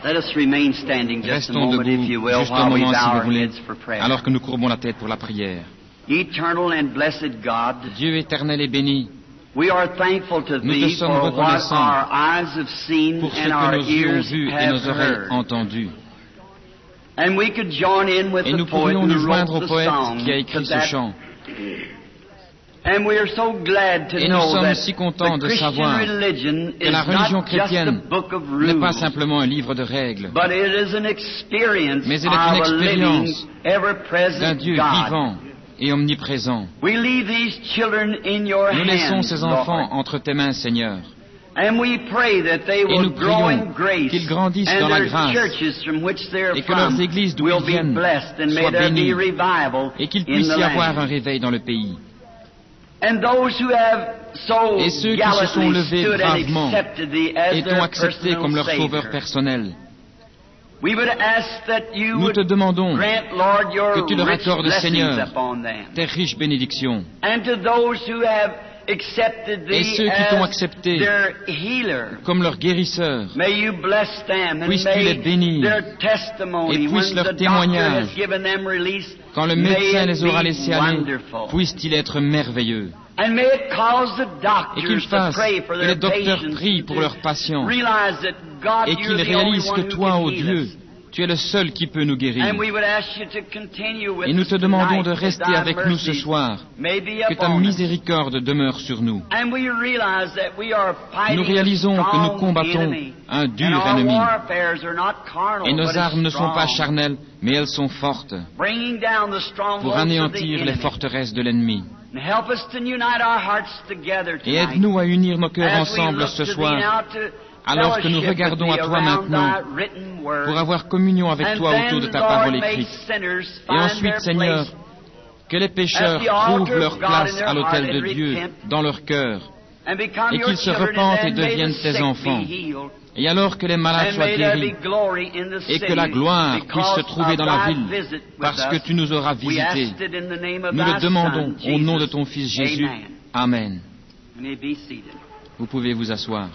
Restons debout juste un moment si vous voulez, alors que nous courbons la tête pour la prière. Dieu éternel et béni, nous te sommes reconnaissants pour ce que nos yeux ont vu et nos oreilles entendu. Et nous pourrions nous joindre au poète qui a écrit ce chant. Et nous sommes si contents de savoir que la religion chrétienne n'est pas simplement un livre de règles, mais elle est une expérience d'un Dieu vivant et omniprésent. Nous laissons ces enfants entre tes mains, Seigneur. Et nous prions qu'ils grandissent dans la grâce et que leurs églises d'où ils viennent soient bénies et qu'il puisse y avoir un réveil dans le pays. Et ceux qui se sont levés bravement et t'ont accepté comme leur sauveur personnel, nous te demandons que tu leur accordes, Seigneur, tes riches bénédictions. Et ceux qui t'ont accepté comme leur guérisseur, puisses-tu les bénir et puisse leur témoignage, quand le médecin les aura laissés aller, puisse-t-il être merveilleux. Et qu'il fasse que les docteurs prient pour leurs patients et qu'ils réalisent que toi, ô Dieu, tu es le seul qui peut nous guérir. Et nous te demandons de rester avec nous ce soir, que ta miséricorde demeure sur nous. Nous réalisons que nous combattons un dur ennemi. Et nos armes ne sont pas charnelles, mais elles sont fortes, pour anéantir les forteresses de l'ennemi. Et aide-nous à unir nos cœurs ensemble ce soir, alors que nous regardons à toi maintenant pour avoir communion avec toi autour de ta parole écrite. Et ensuite, Seigneur, que les pécheurs trouvent leur place à l'autel de Dieu dans leur cœur et qu'ils se repentent et deviennent tes enfants. Et alors que les malades soient guéris et que la gloire puisse se trouver dans la ville parce que tu nous auras visités. Nous le demandons au nom de ton Fils Jésus. Amen. Vous pouvez vous asseoir.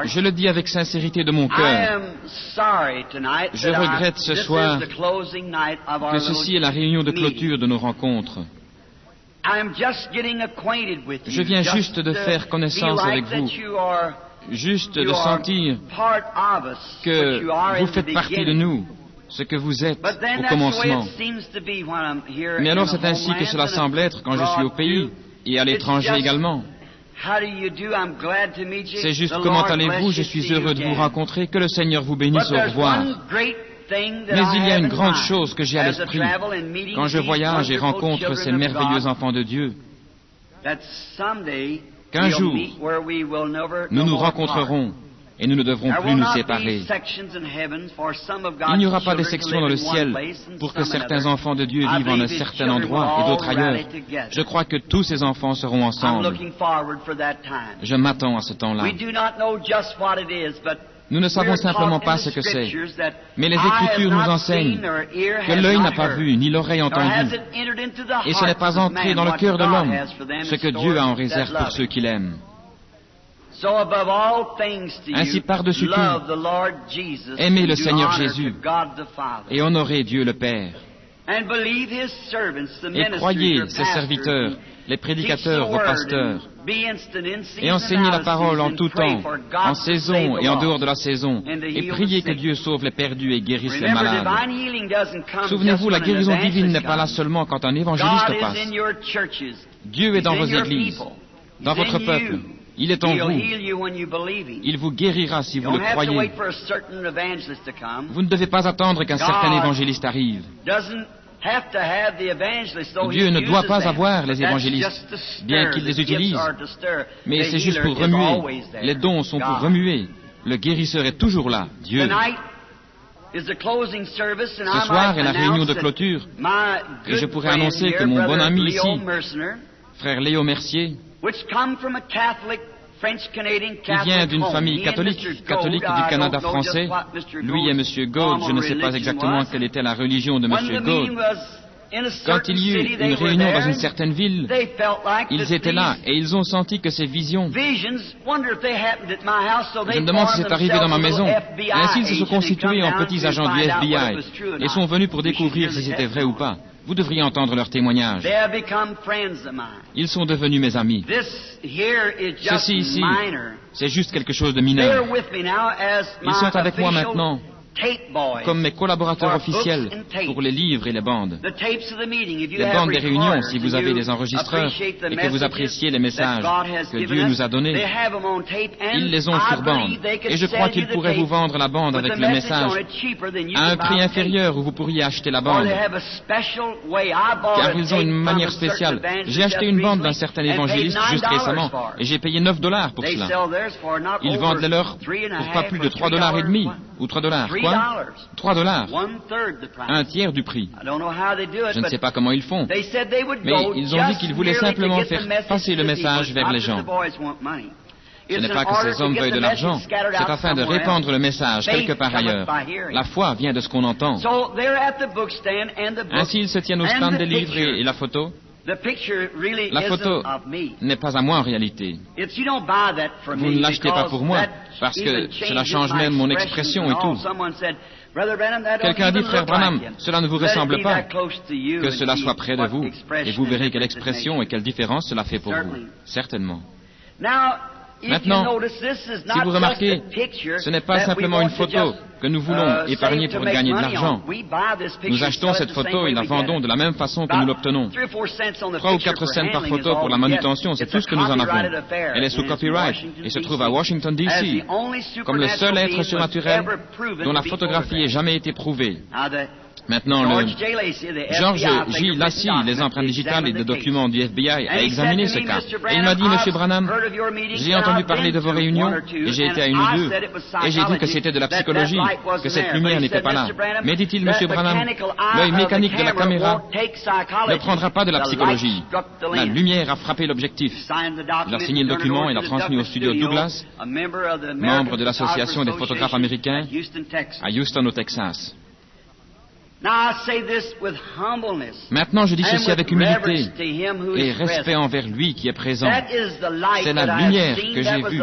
Je le dis avec sincérité de mon cœur. Je regrette ce soir que ceci est la réunion de clôture de nos rencontres. Je viens juste de faire connaissance avec vous, juste de sentir que vous faites partie de nous, ce que vous êtes au commencement. Mais alors c'est ainsi que cela semble être quand je suis au pays et à l'étranger également. C'est juste comment allez-vous, je suis heureux de vous rencontrer, que le Seigneur vous bénisse, au revoir. Mais il y a une grande chose que j'ai à l'esprit quand je voyage et rencontre ces merveilleux enfants de Dieu, qu'un jour nous nous rencontrerons et nous ne devrons plus nous séparer. Il n'y aura pas de sections dans le ciel pour que certains enfants de Dieu vivent en un certain endroit et d'autres ailleurs. Je crois que tous ces enfants seront ensemble. Je m'attends à ce temps-là. Nous ne savons simplement pas ce que c'est, mais les Écritures nous enseignent que l'œil n'a pas vu, ni l'oreille entendu, et ce n'est pas entré dans le cœur de l'homme ce que Dieu a en réserve pour ceux qui l'aiment. Ainsi, par-dessus tout, aimez le Seigneur Jésus et honorez Dieu le Père. Et croyez ses serviteurs, les prédicateurs, vos pasteurs, et enseignez la parole en tout temps, en saison et en dehors de la saison, et priez que Dieu sauve les perdus et guérisse les malades. Souvenez-vous, la guérison divine n'est pas là seulement quand un évangéliste passe. Dieu est dans vos églises, dans votre peuple. Il est en vous. Il vous guérira si vous le croyez. Vous ne devez pas attendre qu'un certain évangéliste arrive. Dieu ne doit pas avoir les évangélistes, bien qu'il les utilise, mais c'est juste pour remuer. Les dons sont pour remuer. Le guérisseur est toujours là, Dieu. Ce soir est la réunion de clôture, et je pourrais annoncer que mon bon ami ici, frère Léo Mercier, qui vient d'une famille catholique du Canada français. Lui et M. Gould, je ne sais pas exactement quelle était la religion de M. Gould. Quand il y eut une réunion dans une certaine ville, ils étaient là et ils ont senti que ces visions... Je me demande si c'est arrivé dans ma maison. Ainsi, ils se sont constitués en petits agents du FBI et sont venus pour découvrir si c'était vrai ou pas. Vous devriez entendre leurs témoignages. Ils sont devenus mes amis. Ceci ici, c'est juste quelque chose de mineur. Ils sont avec moi maintenant comme mes collaborateurs officiels pour les livres et les bandes. Les bandes des réunions, si vous avez des enregistreurs et que vous appréciez les messages que Dieu nous a donnés, ils les ont sur bande. Et je crois qu'ils pourraient vous vendre la bande avec le message à un prix inférieur où vous pourriez acheter la bande. Car ils ont une manière spéciale. J'ai acheté une bande d'un certain évangéliste juste récemment et j'ai payé $9 pour cela. Ils vendent les leurs pour pas plus de $3,50 ou $3. Quoi? $3. Un tiers du prix. Je ne sais pas comment ils font. Mais ils ont dit qu'ils voulaient simplement faire passer le message vers les gens. Ce n'est pas que ces hommes veuillent de l'argent, c'est afin de répandre le message quelque part ailleurs. La foi vient de ce qu'on entend. Ainsi, ils se tiennent au stand des livres et la photo. La photo n'est pas à moi en réalité. Vous ne l'achetez pas pour moi, parce que cela change même mon expression et tout. Quelqu'un a dit, frère Branham, cela ne vous ressemble pas. Que cela soit près de vous, et vous verrez quelle expression et quelle différence cela fait pour vous. Certainement. Maintenant, si vous remarquez, ce n'est pas simplement une photo que nous voulons épargner pour gagner de l'argent. Nous achetons cette photo et la vendons de la même façon que nous l'obtenons. 3 ou 4 cents par photo pour la manutention, c'est tout ce que nous en avons. Elle est sous copyright et se trouve à Washington, D.C., comme le seul être surnaturel dont la photographie ait jamais été prouvée. Maintenant, le George J. Lacy, les empreintes digitales et des documents du FBI, a examiné ce cas. Et il m'a dit, Monsieur Branham, j'ai entendu parler de vos réunions, et j'ai été à une ou deux, et j'ai dit que c'était de la psychologie, que cette lumière n'était pas là. Mais dit-il, Monsieur Branham, l'œil mécanique de la caméra ne prendra pas de la psychologie. La lumière a frappé l'objectif. Il a signé le document et l'a transmis au studio Douglas, membre de l'Association des photographes américains, à Houston, au Texas. Maintenant, je dis ceci avec humilité et respect envers lui qui est présent. C'est la lumière que j'ai vue.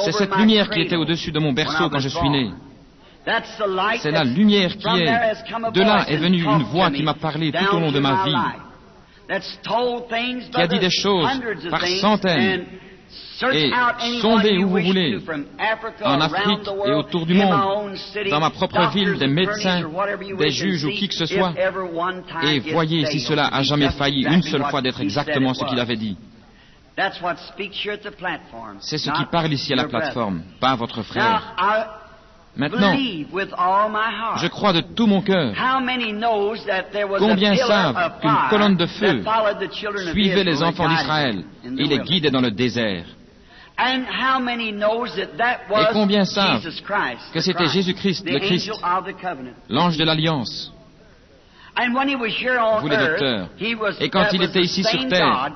C'est cette lumière qui était au-dessus de mon berceau quand je suis né. C'est la lumière qui est... De là est venue une voix qui m'a parlé tout au long de ma vie, qui a dit des choses par centaines. Et sondez où vous voulez, en Afrique et autour du monde, dans ma propre ville, des médecins, des juges ou qui que ce soit, et voyez si cela a jamais failli une seule fois d'être exactement ce qu'il avait dit. C'est ce qui parle ici à la plateforme, pas votre frère. Maintenant, je crois de tout mon cœur. Combien savent qu'une colonne de feu suivait les enfants d'Israël et les guidait dans le désert? Et combien savent que c'était Jésus-Christ, le Christ, l'ange de l'Alliance? Vous les docteurs. Et quand il était ici sur terre,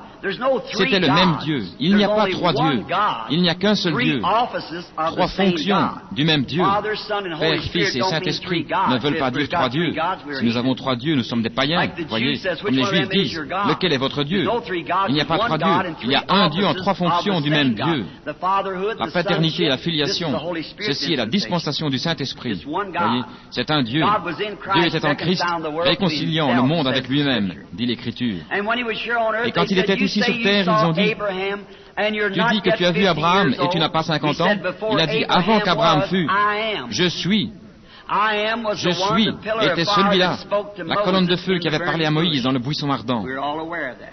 c'était le même Dieu. Il n'y a pas 3 dieux. Il n'y a qu'un seul Dieu. 3 fonctions du même Dieu. Père, Fils et Saint-Esprit ne veulent pas dire 3 dieux. Si nous avons 3 dieux, nous sommes des païens. Voyez, comme les Juifs disent, lequel est votre Dieu? Il n'y a pas 3 dieux. Il y a un Dieu en 3 fonctions du même Dieu. La paternité et la filiation. Ceci est la dispensation du Saint-Esprit. Voyez, c'est un Dieu. Dieu était en Christ, réconciliant le monde avec lui-même, dit l'Écriture. Et quand il était ici sur terre, ils ont dit, tu dis que tu as vu Abraham et tu n'as pas 50 ans. Il a dit, avant qu'Abraham fût, je suis. Je suis était celui-là, la colonne de feu qui avait parlé à Moïse dans le buisson ardent.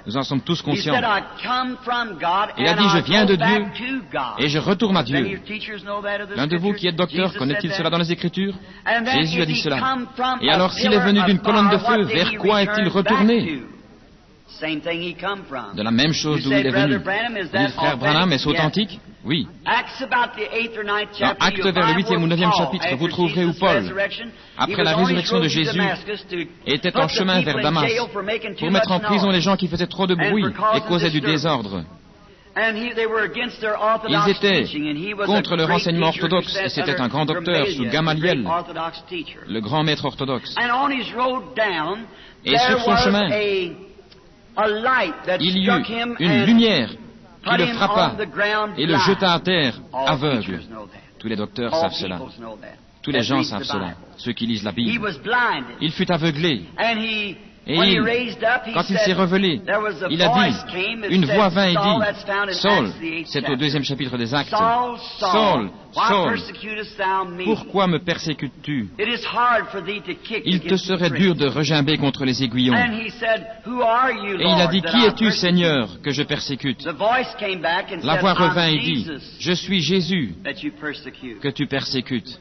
Nous en sommes tous conscients. Il a dit, je viens de Dieu et je retourne à Dieu. L'un de vous qui êtes docteur, connaît-il cela dans les Écritures? Jésus a dit cela. Et alors, s'il est venu d'une colonne de feu, vers quoi est-il retourné? De la même chose d'où il est venu. Dit le frère Branham, est-ce authentique? Oui. Dans Actes vers le 8e ou 9e chapitre, vous trouverez où Paul, après la résurrection de Jésus, était en chemin vers Damas pour mettre en prison les gens qui faisaient trop de bruit et causaient du désordre. Ils étaient contre le renseignement orthodoxe, et c'était un grand docteur sous Gamaliel, le grand maître orthodoxe. Et sur son chemin, il y eut une lumière qui le frappa et le jeta à terre aveugle. Tous les docteurs savent cela. Tous les gens savent cela, ceux qui lisent la Bible. Il fut aveuglé. Et quand il s'est révélé, il a dit, une voix vint et dit, Saul, c'est au 2e chapitre des Actes, Saul, Saul, pourquoi me persécutes-tu? Il te serait dur de regimber contre les aiguillons. Et il a dit, qui es-tu, Seigneur, que je persécute? La voix revint et dit, je suis Jésus que tu persécutes.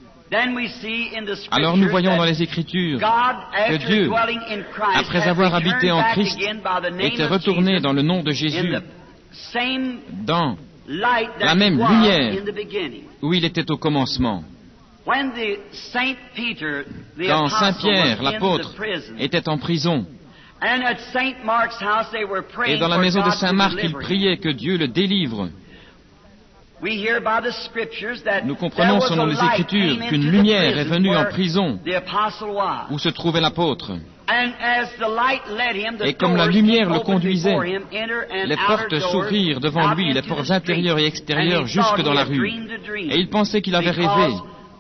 Alors nous voyons dans les Écritures que Dieu, après avoir habité en Christ, était retourné dans le nom de Jésus, dans la même lumière où il était au commencement. Quand Saint Pierre, l'apôtre, était en prison, et dans la maison de Saint Marc, il priait que Dieu le délivre. Nous comprenons selon les Écritures qu'une lumière est venue en prison où se trouvait l'apôtre. Et comme la lumière le conduisait, les portes s'ouvrirent devant lui, les portes intérieures et extérieures, jusque dans la rue. Et il pensait qu'il avait rêvé,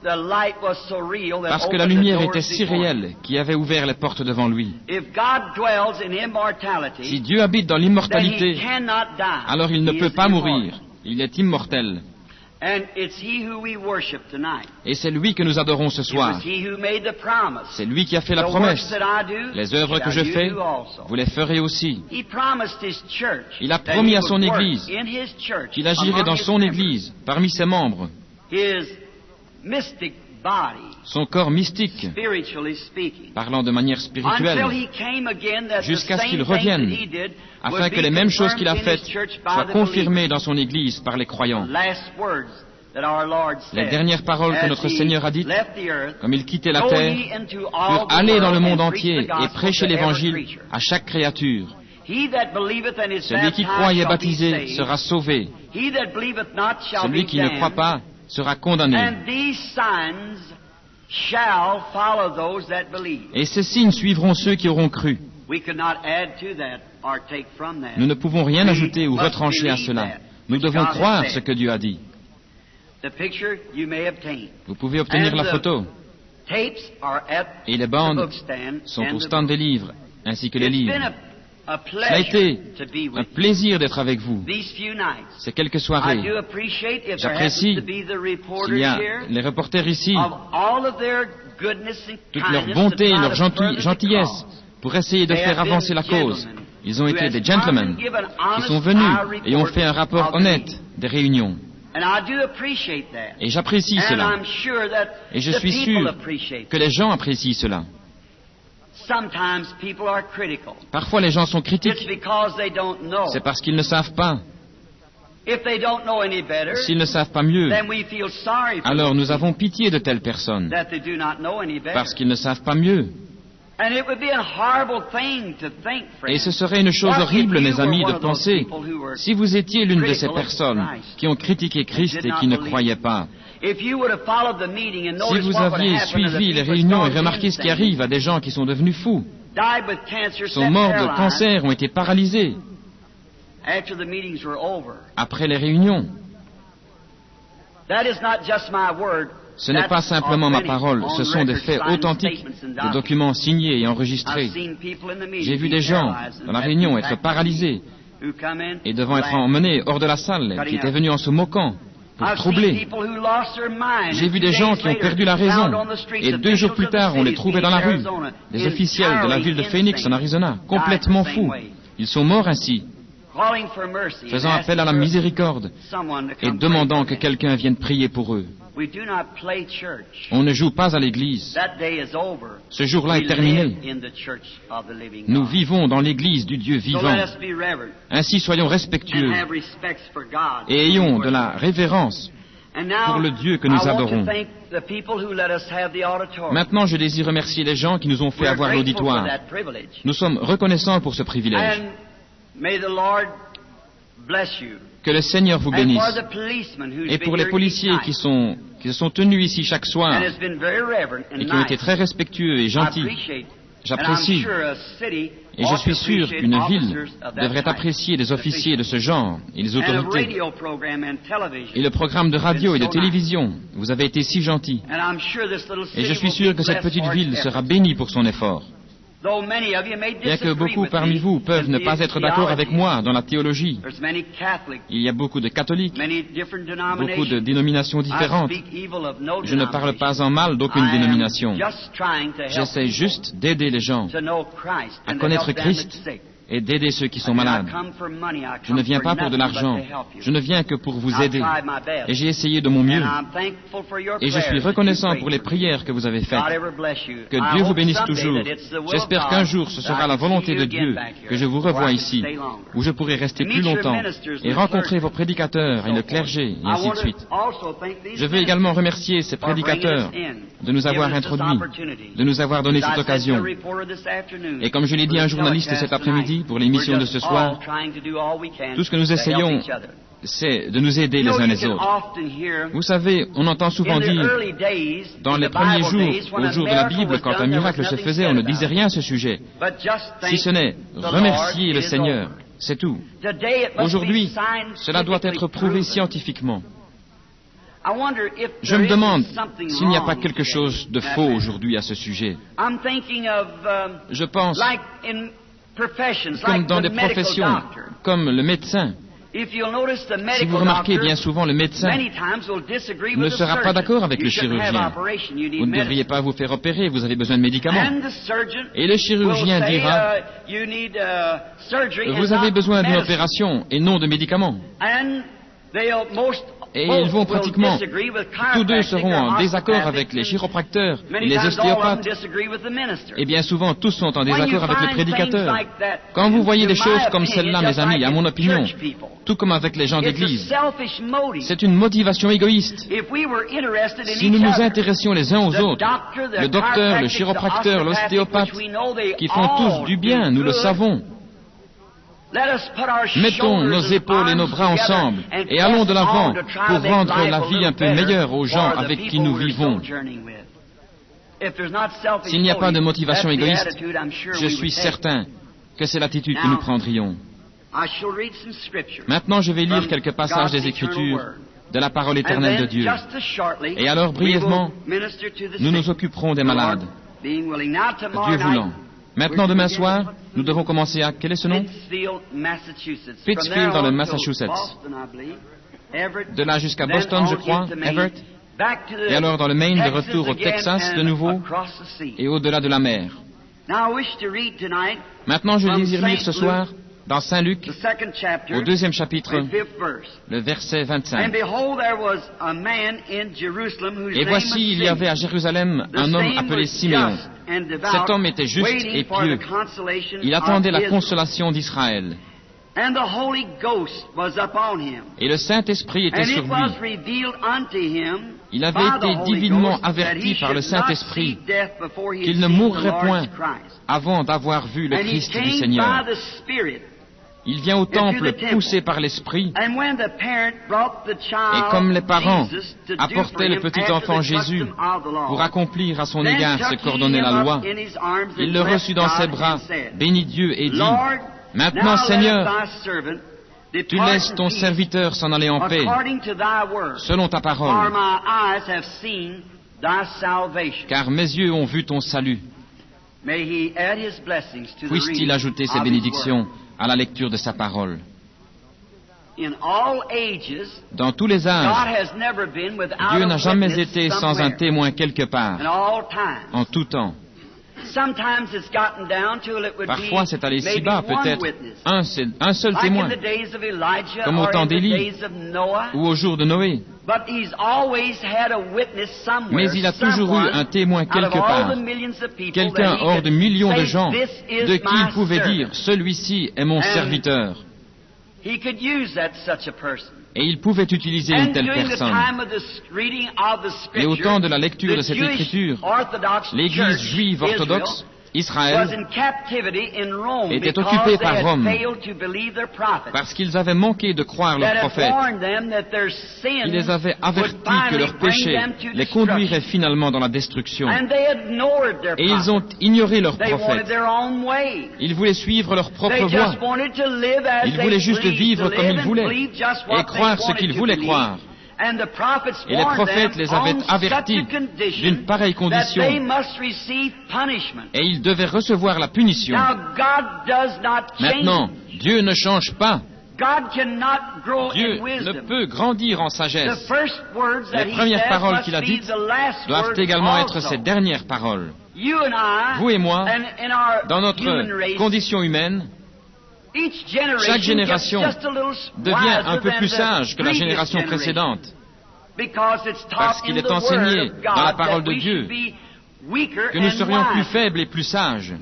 parce que la lumière était si réelle qu'il avait ouvert les portes devant lui. Si Dieu habite dans l'immortalité, alors il ne peut pas mourir. Il est immortel. Et c'est lui que nous adorons ce soir. C'est lui qui a fait la promesse. Les œuvres que je fais, vous les ferez aussi. Il a promis à son Église qu'il agirait dans son Église, parmi ses membres, son corps mystique, parlant de manière spirituelle, jusqu'à ce qu'il revienne, afin que les mêmes choses qu'il a faites soient confirmées dans son Église par les croyants. Les dernières paroles que notre Seigneur a dites, comme il quittait la terre, furent aller dans le monde entier et prêcher l'Évangile à chaque créature. Celui qui croit et est baptisé sera sauvé. Celui qui ne croit pas sera condamné. Et ces signes suivront ceux qui auront cru. Nous ne pouvons rien ajouter ou retrancher à cela. Nous devons croire ce que Dieu a dit. Vous pouvez obtenir la photo. Et les bandes sont au stand des livres, ainsi que les livres. Ça a été un plaisir d'être avec vous ces quelques soirées. J'apprécie qu'il y a les reporters ici, toute leur bonté et leur gentillesse pour essayer de faire avancer la cause. Ils ont été des gentlemen qui sont venus et ont fait un rapport honnête des réunions. Et j'apprécie cela. Et je suis sûr que les gens apprécient cela. Parfois les gens sont critiques. C'est parce qu'ils ne savent pas. S'ils ne savent pas mieux, alors nous avons pitié de telles personnes, parce qu'ils ne savent pas mieux. Et ce serait une chose horrible, mes amis, de penser, si vous étiez l'une de ces personnes qui ont critiqué Christ et qui ne croyaient pas. Si vous aviez suivi les réunions et remarqué ce qui arrive à des gens qui sont devenus fous, sont morts de cancer, ont été paralysés après les réunions. Ce n'est pas simplement ma parole, ce sont des faits authentiques, des documents signés et enregistrés. J'ai vu des gens dans la réunion être paralysés et devant être emmenés hors de la salle, qui étaient venus en se moquant, pour troubler. J'ai vu des gens qui ont perdu la raison, et 2 jours plus tard, on les trouvait dans la rue, des officiels de la ville de Phoenix, en Arizona, complètement fous. Ils sont morts ainsi, faisant appel à la miséricorde et demandant que quelqu'un vienne prier pour eux. On ne joue pas à l'église. Ce jour-là est terminé. Nous vivons dans l'église du Dieu vivant. Ainsi soyons respectueux et ayons de la révérence pour le Dieu que nous adorons. Maintenant, je désire remercier les gens qui nous ont fait avoir l'auditoire. Nous sommes reconnaissants pour ce privilège. Que le Seigneur vous bénisse. Et pour les policiers qui se sont tenus ici chaque soir et qui ont été très respectueux et gentils, j'apprécie. Et je suis sûr qu'une ville devrait apprécier des officiers de ce genre et les autorités. Et le programme de radio et de télévision, vous avez été si gentils. Et je suis sûr que cette petite ville sera bénie pour son effort. Bien que beaucoup parmi vous peuvent ne pas être d'accord avec moi dans la théologie, il y a beaucoup de catholiques, beaucoup de dénominations différentes. Je ne parle pas en mal d'aucune dénomination. J'essaie juste d'aider les gens à connaître Christ et d'aider ceux qui sont malades. Je ne viens pas pour de l'argent, je ne viens que pour vous aider. Et j'ai essayé de mon mieux. Et je suis reconnaissant pour les prières que vous avez faites. Que Dieu vous bénisse toujours. J'espère qu'un jour ce sera la volonté de Dieu que je vous revoie ici, où je pourrai rester plus longtemps et rencontrer vos prédicateurs et le clergé, et ainsi de suite. Je veux également remercier ces prédicateurs de nous avoir introduits, de nous avoir donné cette occasion. Et comme je l'ai dit à un journaliste cet après-midi, pour l'émission de ce soir, tout ce que nous essayons, c'est de nous aider les uns les autres. Vous savez, on entend souvent dire, dans les premiers jours, au jour de la Bible, quand un miracle se faisait, on ne disait rien à ce sujet, si ce n'est remercier le Seigneur, c'est tout. Aujourd'hui, cela doit être prouvé scientifiquement. Je me demande s'il n'y a pas quelque chose de faux aujourd'hui à ce sujet. Je pense comme dans des professions, comme le médecin. Si vous remarquez, bien souvent, le médecin ne sera pas d'accord avec le chirurgien. Vous ne devriez pas vous faire opérer, vous avez besoin de médicaments. Et le chirurgien dira, vous avez besoin d'une opération et non de médicaments. Et ils vont pratiquement, tous deux seront en désaccord avec les chiropracteurs et les ostéopathes. Et bien souvent, tous sont en désaccord avec les prédicateurs. Quand vous voyez des choses comme celle-là, mes amis, à mon opinion, tout comme avec les gens d'église, c'est une motivation égoïste. Si nous nous intéressions les uns aux autres, le docteur, le chiropracteur, l'ostéopathe, qui font tous du bien, nous le savons. Mettons nos épaules et nos bras ensemble et allons de l'avant pour rendre la vie un peu meilleure aux gens avec qui nous vivons. S'il n'y a pas de motivation égoïste, je suis certain que c'est l'attitude que nous prendrions. Maintenant, je vais lire quelques passages des Écritures de la parole éternelle de Dieu. Et alors, brièvement, nous nous occuperons des malades, Dieu voulant. Maintenant, demain soir, nous devons commencer à... Quel est ce nom? Pittsfield, dans le Massachusetts. De là jusqu'à Boston, je crois, Everett. Et alors dans le Maine, de retour au Texas de nouveau, et au-delà de la mer. Maintenant, je désire lire ce soir, dans Saint Luc, au 2e chapitre, le verset 25. Et voici, il y avait à Jérusalem un homme appelé Siméon. Cet homme était juste et pieux. Il attendait la consolation d'Israël. Et le Saint-Esprit était sur lui. Il avait été divinement averti par le Saint-Esprit qu'il ne mourrait point avant d'avoir vu le Christ du Seigneur. Il vient au temple poussé par l'Esprit, et comme les parents apportaient le petit enfant Jésus pour accomplir à son égard ce qu'ordonnait la loi, il le reçut dans ses bras, bénit Dieu et dit, « Maintenant, Seigneur, tu laisses ton serviteur s'en aller en paix, selon ta parole, car mes yeux ont vu ton salut. » Puisse-t-il ajouter ses bénédictions à la lecture de sa parole. Dans tous les âges, Dieu n'a jamais été sans un témoin quelque part, en tout temps. Parfois, c'est allé si bas, peut-être un seul témoin, comme au temps d'Élie ou au jour de Noé. Mais il a toujours eu un témoin quelque part, quelqu'un hors de millions de gens, de qui il pouvait dire, « Celui-ci est mon serviteur ». Et il pouvait utiliser une telle personne. Et au temps de la lecture de cette écriture, l'Église juive orthodoxe Israël était occupé par Rome parce qu'ils avaient manqué de croire leurs prophètes. Il les avait avertis que leurs péchés les conduiraient finalement dans la destruction. Et ils ont ignoré leurs prophètes. Ils voulaient suivre leur propre voie. Ils voulaient juste vivre comme ils voulaient et croire ce qu'ils voulaient croire. Et les prophètes les avaient avertis d'une pareille condition, et ils devaient recevoir la punition. Maintenant, Dieu ne change pas. Dieu ne peut grandir en sagesse. Les premières paroles qu'il a dites doivent également être ses dernières paroles. Vous et moi, dans notre condition humaine, chaque génération devient un peu plus sage que la génération précédente, parce qu'il est enseigné dans la parole de Dieu que nous serions plus faibles et plus sages.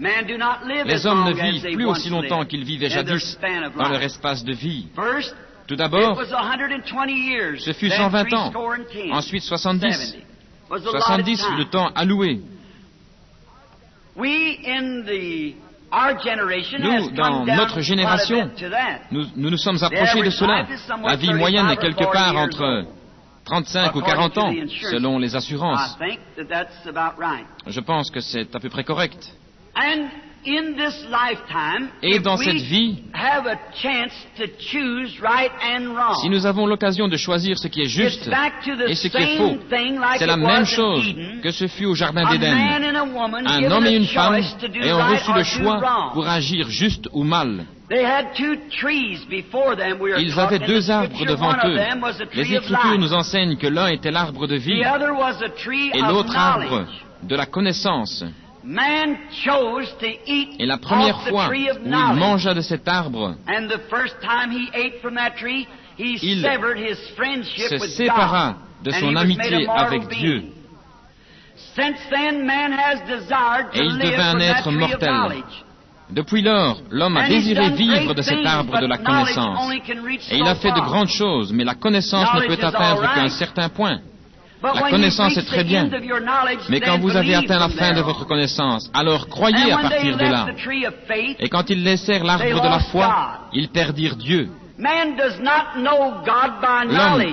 Les hommes ne vivent plus aussi longtemps qu'ils vivaient jadis dans leur espace de vie. Tout d'abord, ce fut 120 ans, ensuite 70. 70 fut le temps alloué. Nous, dans notre génération, nous nous sommes approchés de cela. La vie moyenne est quelque part entre 35 ou 40 ans, selon les assurances. Je pense que c'est à peu près correct. Et dans cette vie, si nous avons l'occasion de choisir ce qui est juste et ce qui est faux, c'est la même chose que ce fut au Jardin d'Éden. Un homme et une femme ayant reçu le choix pour agir juste ou mal. Ils avaient deux arbres devant eux. Les Écritures nous enseignent que l'un était l'arbre de vie et l'autre arbre de la connaissance. Et la première fois où il mangea de cet arbre, il se sépara de son amitié avec Dieu. Et il devint un être mortel. Depuis lors, l'homme a désiré vivre de cet arbre de la connaissance. Et il a fait de grandes choses, mais la connaissance ne peut atteindre qu'un certain point. La connaissance est très bien, mais quand vous avez atteint la fin de votre connaissance, alors croyez à partir de là. Et quand ils laissèrent l'arbre de la foi, ils perdirent Dieu. L'homme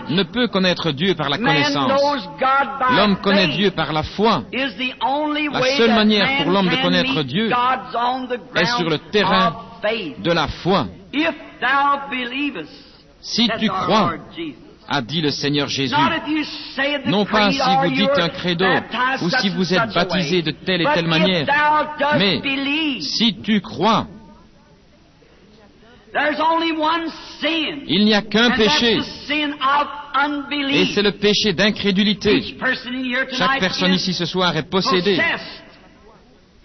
ne peut connaître Dieu par la connaissance. L'homme connaît Dieu par la foi. La seule manière pour l'homme de connaître Dieu est sur le terrain de la foi. Si tu crois, a dit le Seigneur Jésus, non pas si vous dites un credo ou si vous êtes baptisé de telle et telle manière, mais si tu crois. Il n'y a qu'un péché, et c'est le péché d'incrédulité. Chaque personne ici ce soir est possédée,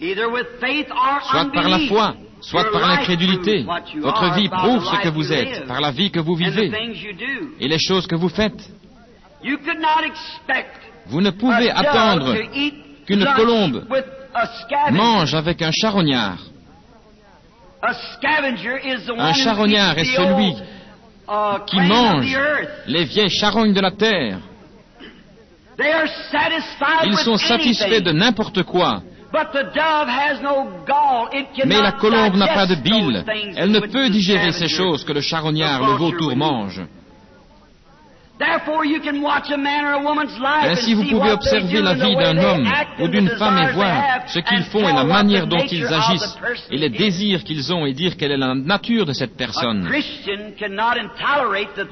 soit par la foi, soit par l'incrédulité. Votre vie prouve ce que vous êtes, par la vie que vous vivez et les choses que vous faites. Vous ne pouvez attendre qu'une colombe mange avec un charognard. Un charognard est celui qui mange les vieilles charognes de la terre. Ils sont satisfaits de n'importe quoi. Mais la colombe n'a pas de bile. Elle ne peut digérer ces choses que le charognard, le vautour, mange. Ainsi, vous pouvez observer la vie d'un homme ou d'une femme et voir ce qu'ils font et la manière dont ils agissent et les désirs qu'ils ont et dire quelle est la nature de cette personne.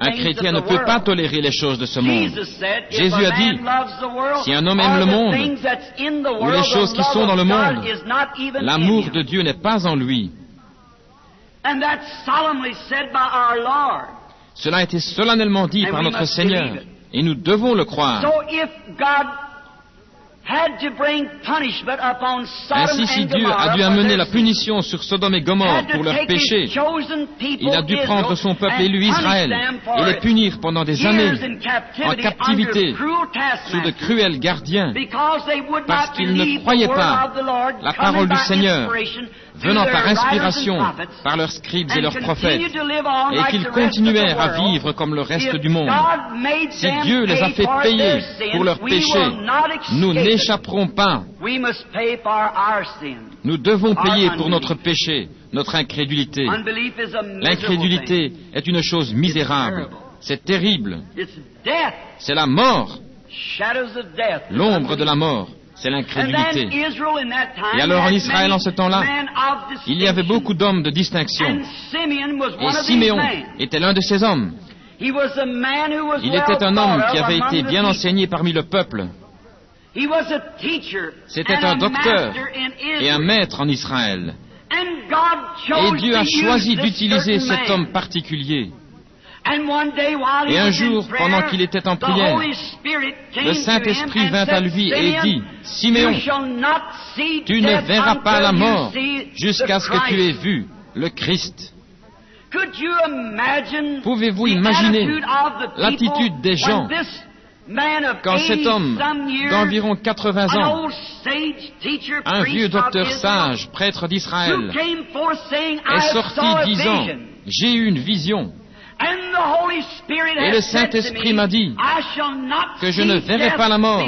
Un chrétien ne peut pas tolérer les choses de ce monde. Jésus a dit, si un homme aime le monde ou les choses qui sont dans le monde, l'amour de Dieu n'est pas en lui. Cela a été solennellement dit par notre Seigneur, et nous devons le croire. Ainsi, si Dieu a dû amener la punition sur Sodome et Gomorrhe pour leurs péchés, il a dû prendre son peuple élu Israël et les punir pendant des années en captivité sous de cruels gardiens, parce qu'ils ne croyaient pas la parole du Seigneur venant par inspiration par leurs scribes et leurs prophètes, et qu'ils continuèrent à vivre comme le reste du monde. Si Dieu les a fait payer pour leurs péchés, nous n'échapperons pas. Nous devons payer pour notre péché, notre incrédulité. L'incrédulité est une chose misérable. C'est terrible. C'est la mort. L'ombre de la mort, c'est l'incrédulité. Et alors en Israël, en ce temps-là, il y avait beaucoup d'hommes de distinction. Et Siméon était l'un de ces hommes. Il était un homme qui avait été bien enseigné parmi le peuple. C'était un docteur et un maître en Israël. Et Dieu a choisi d'utiliser cet homme particulier. Et un jour, pendant qu'il était en prière, le Saint-Esprit vint à lui et dit, « Siméon, tu ne verras pas la mort jusqu'à ce que tu aies vu le Christ. » Pouvez-vous imaginer l'attitude des gens quand cet homme d'environ 80 ans, un vieux docteur sage, prêtre d'Israël, est sorti disant, « J'ai eu une vision. » Et le Saint-Esprit m'a dit que je ne verrai pas la mort,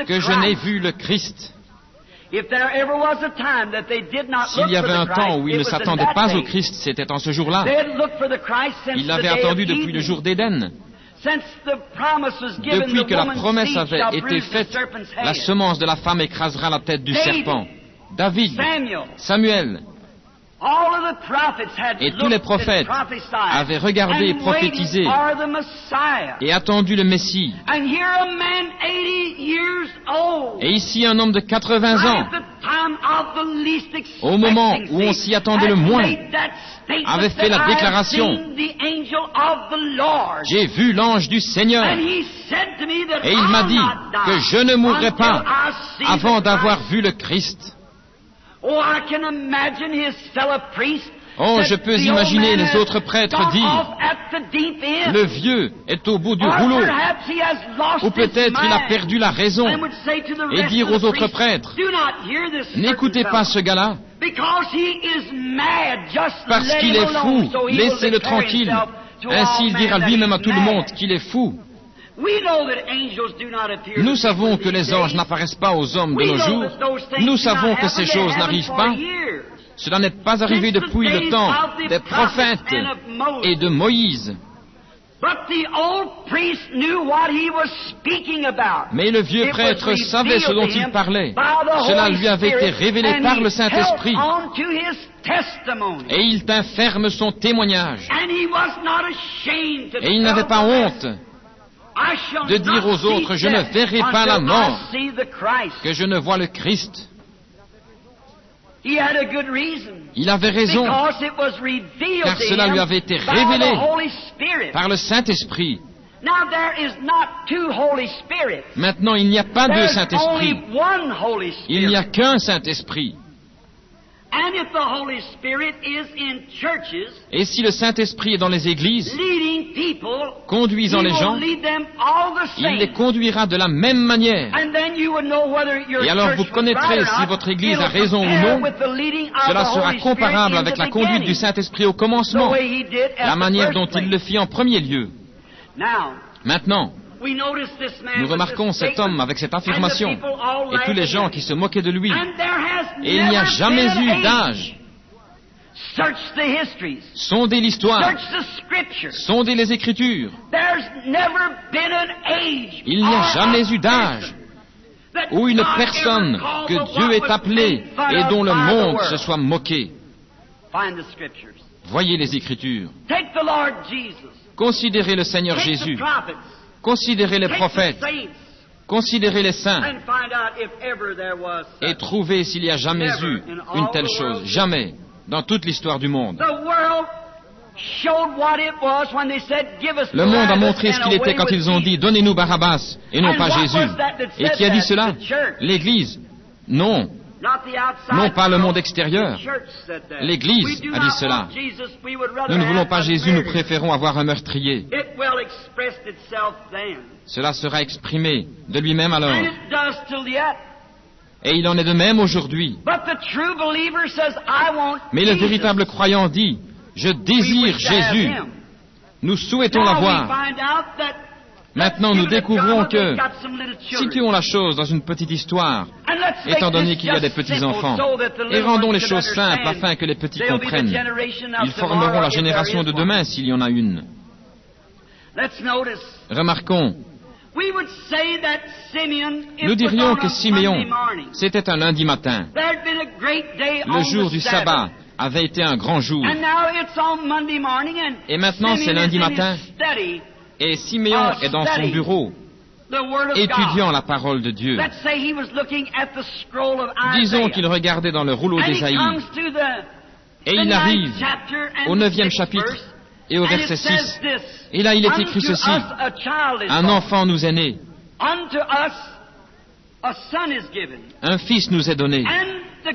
que je n'ai vu le Christ. S'il y avait un temps où ils ne s'attendaient pas au Christ, c'était en ce jour-là. Ils l'avaient attendu depuis le jour d'Éden. Depuis que la promesse avait été faite, la semence de la femme écrasera la tête du serpent. David, Samuel, et tous les prophètes avaient regardé et prophétisé et attendu le Messie. Et ici, un homme de 80 ans, au moment où on s'y attendait le moins, avait fait la déclaration, « J'ai vu l'ange du Seigneur. » Et il m'a dit que je ne mourrai pas avant d'avoir vu le Christ. Oh, je peux imaginer les autres prêtres dire, « Le vieux est au bout du rouleau. » Ou peut-être il a perdu la raison. Et dire aux autres prêtres, « N'écoutez pas ce gars-là. Parce qu'il est fou, laissez-le tranquille. » Ainsi il dira lui-même à tout le monde qu'il est fou. Nous savons que les anges n'apparaissent pas aux hommes de nos jours. Nous savons que ces choses n'arrivent pas. Cela n'est pas arrivé depuis le temps des prophètes et de Moïse. Mais le vieux prêtre savait ce dont il parlait. Cela lui avait été révélé par le Saint-Esprit. Et il tint ferme son témoignage. Et il n'avait pas honte de dire aux autres, je ne verrai pas la mort, que je ne vois le Christ. Il avait raison, car cela lui avait été révélé par le Saint-Esprit. Maintenant, il n'y a pas deux Saint-Esprits. Il n'y a qu'un Saint-Esprit. Et si le Saint-Esprit est dans les églises, conduisant les gens, il les conduira de la même manière. Et alors vous connaîtrez si votre église a raison ou non. Cela sera comparable avec la conduite du Saint-Esprit au commencement, la manière dont il le fit en premier lieu. Maintenant, nous remarquons cet homme avec cette affirmation et tous les gens qui se moquaient de lui. Et il n'y a jamais eu d'âge. Sondez l'histoire. Sondez les Écritures. Il n'y a jamais eu d'âge où une personne que Dieu ait appelée et dont le monde se soit moqué. Voyez les Écritures. Considérez le Seigneur Jésus. Considérez les prophètes, considérez les saints, et trouvez s'il y a jamais eu une telle chose. Jamais, dans toute l'histoire du monde. Le monde a montré ce qu'il était quand ils ont dit « Donnez-nous Barabbas et non pas Jésus ». Et qui a dit cela? L'Église. Non. Non pas le monde extérieur. L'Église a dit cela. Nous ne voulons pas Jésus, nous préférons avoir un meurtrier. Cela sera exprimé de lui-même alors. Et il en est de même aujourd'hui. Mais le véritable croyant dit, je désire Jésus. Nous souhaitons l'avoir. Maintenant, nous découvrons que, situons la chose dans une petite histoire, étant donné qu'il y a des petits-enfants, et rendons les choses simples afin que les petits comprennent. Ils formeront la génération de demain s'il y en a une. Remarquons, nous dirions que Siméon, c'était un lundi matin. Le jour du sabbat avait été un grand jour. Et maintenant, c'est lundi matin. Et Siméon est dans son bureau, étudiant la parole de Dieu. Disons qu'il regardait dans le rouleau d'Ésaïe. Et il arrive au 9e chapitre et au verset 6. Et là, il est écrit ceci. Un enfant nous est né. Un fils nous est donné. Et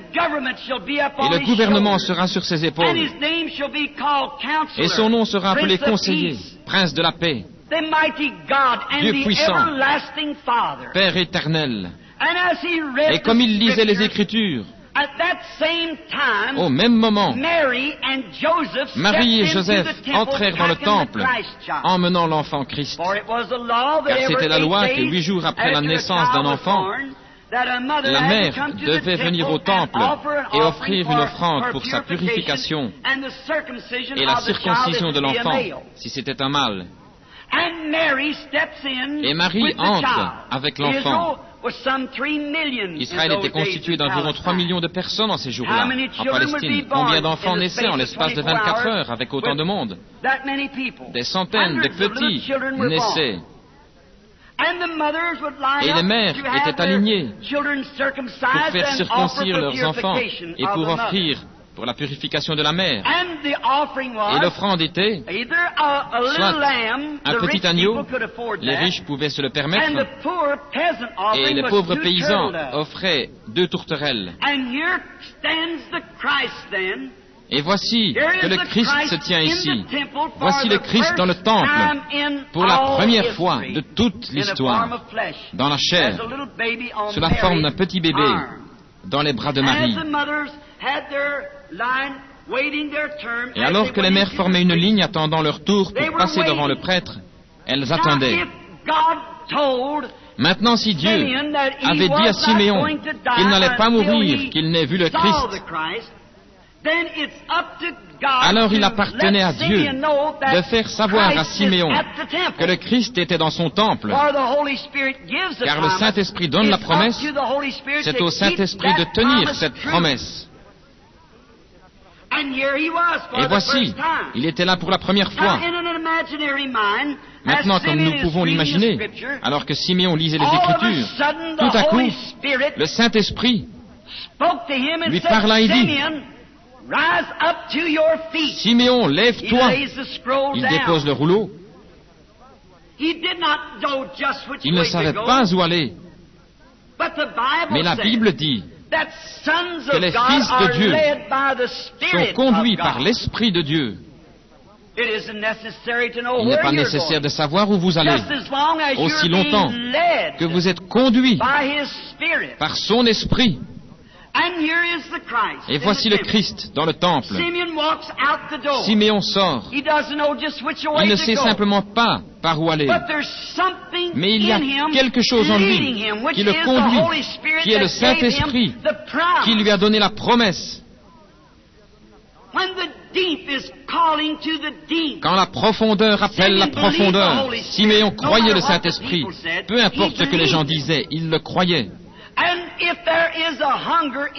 le gouvernement sera sur ses épaules. Et son nom sera appelé Conseiller, Prince de la paix, Dieu puissant, Père éternel. Et comme il lisait les Écritures, au même moment, Marie et Joseph entrèrent dans le temple, emmenant l'enfant Christ. Car c'était la loi que 8 jours après la naissance d'un enfant, la mère devait venir au temple et offrir une offrande pour sa purification et la circoncision de l'enfant, si c'était un mâle. Et Marie entre avec l'enfant. Israël était constitué d'environ 3 millions de personnes en ces jours-là, en Palestine. Combien d'enfants naissaient en l'espace de 24 heures avec autant de monde? Des centaines de petits naissaient. Et les mères étaient alignées pour faire circoncire leurs enfants et pour offrir pour la purification de la mère. Et l'offrande était soit un petit agneau, les riches pouvaient se le permettre, et les pauvres paysans offraient 2 tourterelles. Et voici que le Christ se tient ici. Voici le Christ dans le temple, pour la première fois de toute l'histoire, dans la chair, sous la forme d'un petit bébé, dans les bras de Marie. Et alors que les mères formaient une ligne attendant leur tour pour passer devant le prêtre, elles attendaient. Maintenant, si Dieu avait dit à Siméon qu'il n'allait pas mourir, qu'il n'ait vu le Christ, alors il appartenait à Dieu de faire savoir à Siméon que le Christ était dans son temple, car le Saint-Esprit donne la promesse, c'est au Saint-Esprit de tenir cette promesse. Et voici, il était là pour la première fois. Maintenant, comme nous pouvons l'imaginer, alors que Siméon lisait les Écritures, tout à coup, le Saint-Esprit lui parla et dit, « Siméon, lève-toi !» Il dépose le rouleau. Il ne savait pas où aller. Mais la Bible dit que les fils de Dieu sont conduits par l'Esprit de Dieu. Il n'est pas nécessaire de savoir où vous allez, aussi longtemps que vous êtes conduits par son Esprit. Et voici le Christ dans le temple. Siméon sort. Il ne sait simplement pas par où aller. Mais il y a quelque chose en lui qui le conduit, qui est le Saint-Esprit, qui lui a donné la promesse. Quand la profondeur appelle la profondeur, Siméon croyait le Saint-Esprit. Peu importe ce que les gens disaient, il le croyait.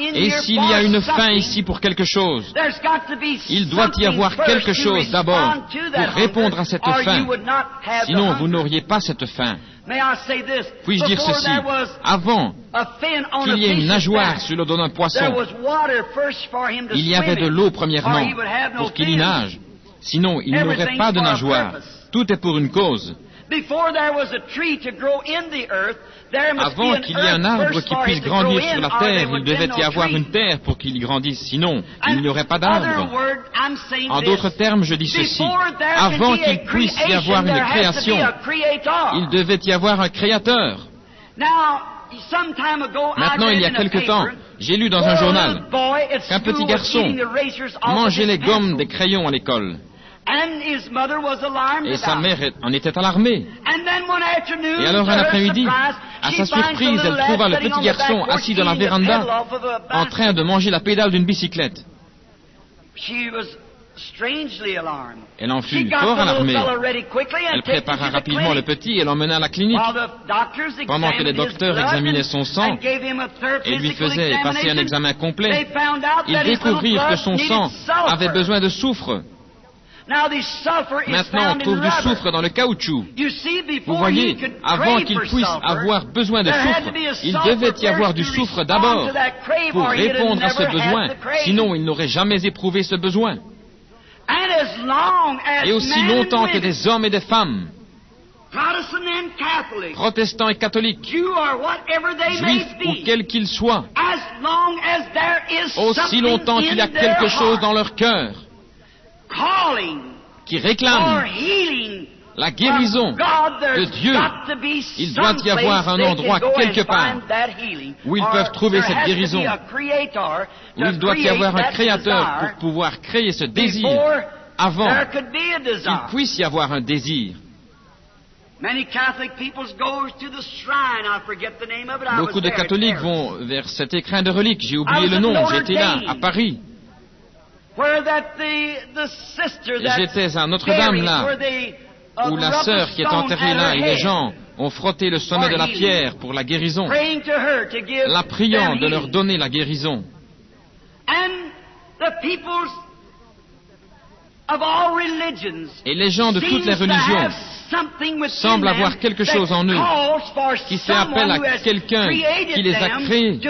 Et s'il y a une faim ici pour quelque chose, il doit y avoir quelque chose d'abord pour répondre à cette faim. Sinon, vous n'auriez pas cette faim. Puis-je dire ceci? Avant qu'il y ait une nageoire sur le dos d'un poisson, il y avait de l'eau premièrement pour qu'il y nage. Sinon, il n'aurait pas de nageoire. Tout est pour une cause. Avant qu'il y ait un arbre qui puisse grandir sur la terre, il devait y avoir une terre pour qu'il y grandisse. Sinon, il n'y aurait pas d'arbre. En d'autres termes, je dis ceci. Avant qu'il puisse y avoir une création, il devait y avoir un créateur. Maintenant, il y a quelque temps, j'ai lu dans un journal qu'un petit garçon mangeait les gommes des crayons à l'école. Et sa mère en était alarmée. Et alors un après-midi, à sa surprise, elle trouva le petit garçon assis dans la véranda en train de manger la pédale d'une bicyclette. Elle en fut fort alarmée. Elle prépara rapidement le petit et l'emmena à la clinique. Pendant que les docteurs examinaient son sang et lui faisaient passer un examen complet, ils découvrirent que son sang avait besoin de soufre. Maintenant, on trouve du soufre dans le caoutchouc. Vous voyez, avant qu'il puisse avoir besoin de soufre, il devait y avoir du soufre d'abord pour répondre à ce besoin, sinon il n'aurait jamais éprouvé ce besoin. Et aussi longtemps que des hommes et des femmes, protestants et catholiques, juifs ou quels qu'ils soient, aussi longtemps qu'il y a quelque chose dans leur cœur qui réclame la guérison de Dieu, il doit y avoir un endroit quelque part où ils peuvent trouver cette guérison, où il doit y avoir un créateur pour pouvoir créer ce désir avant qu'il puisse y avoir un désir. Beaucoup de catholiques vont vers cet écrin de reliques. J'ai oublié le nom, j'étais là, à Paris. J'étais à Notre-Dame là, où la sœur qui est enterrée là, et les gens ont frotté le sommet de la pierre pour la guérison, la priant de leur donner la guérison. Et les gens de toutes les religions semblent avoir quelque chose en eux qui fait appel à quelqu'un qui les a créés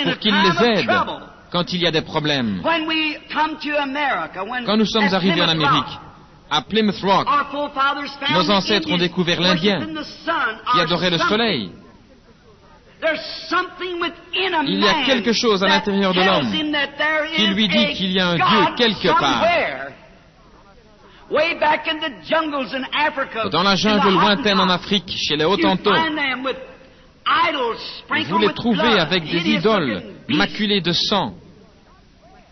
pour qu'il les aide quand il y a des problèmes. Quand nous sommes arrivés en Amérique, à Plymouth Rock, nos ancêtres ont découvert l'Indien qui adorait le soleil. Il y a quelque chose à l'intérieur de l'homme qui lui dit qu'il y a un Dieu quelque part. Dans la jungle lointaine en Afrique, chez les Hottentots, vous les trouvez avec des idoles maculées de sang,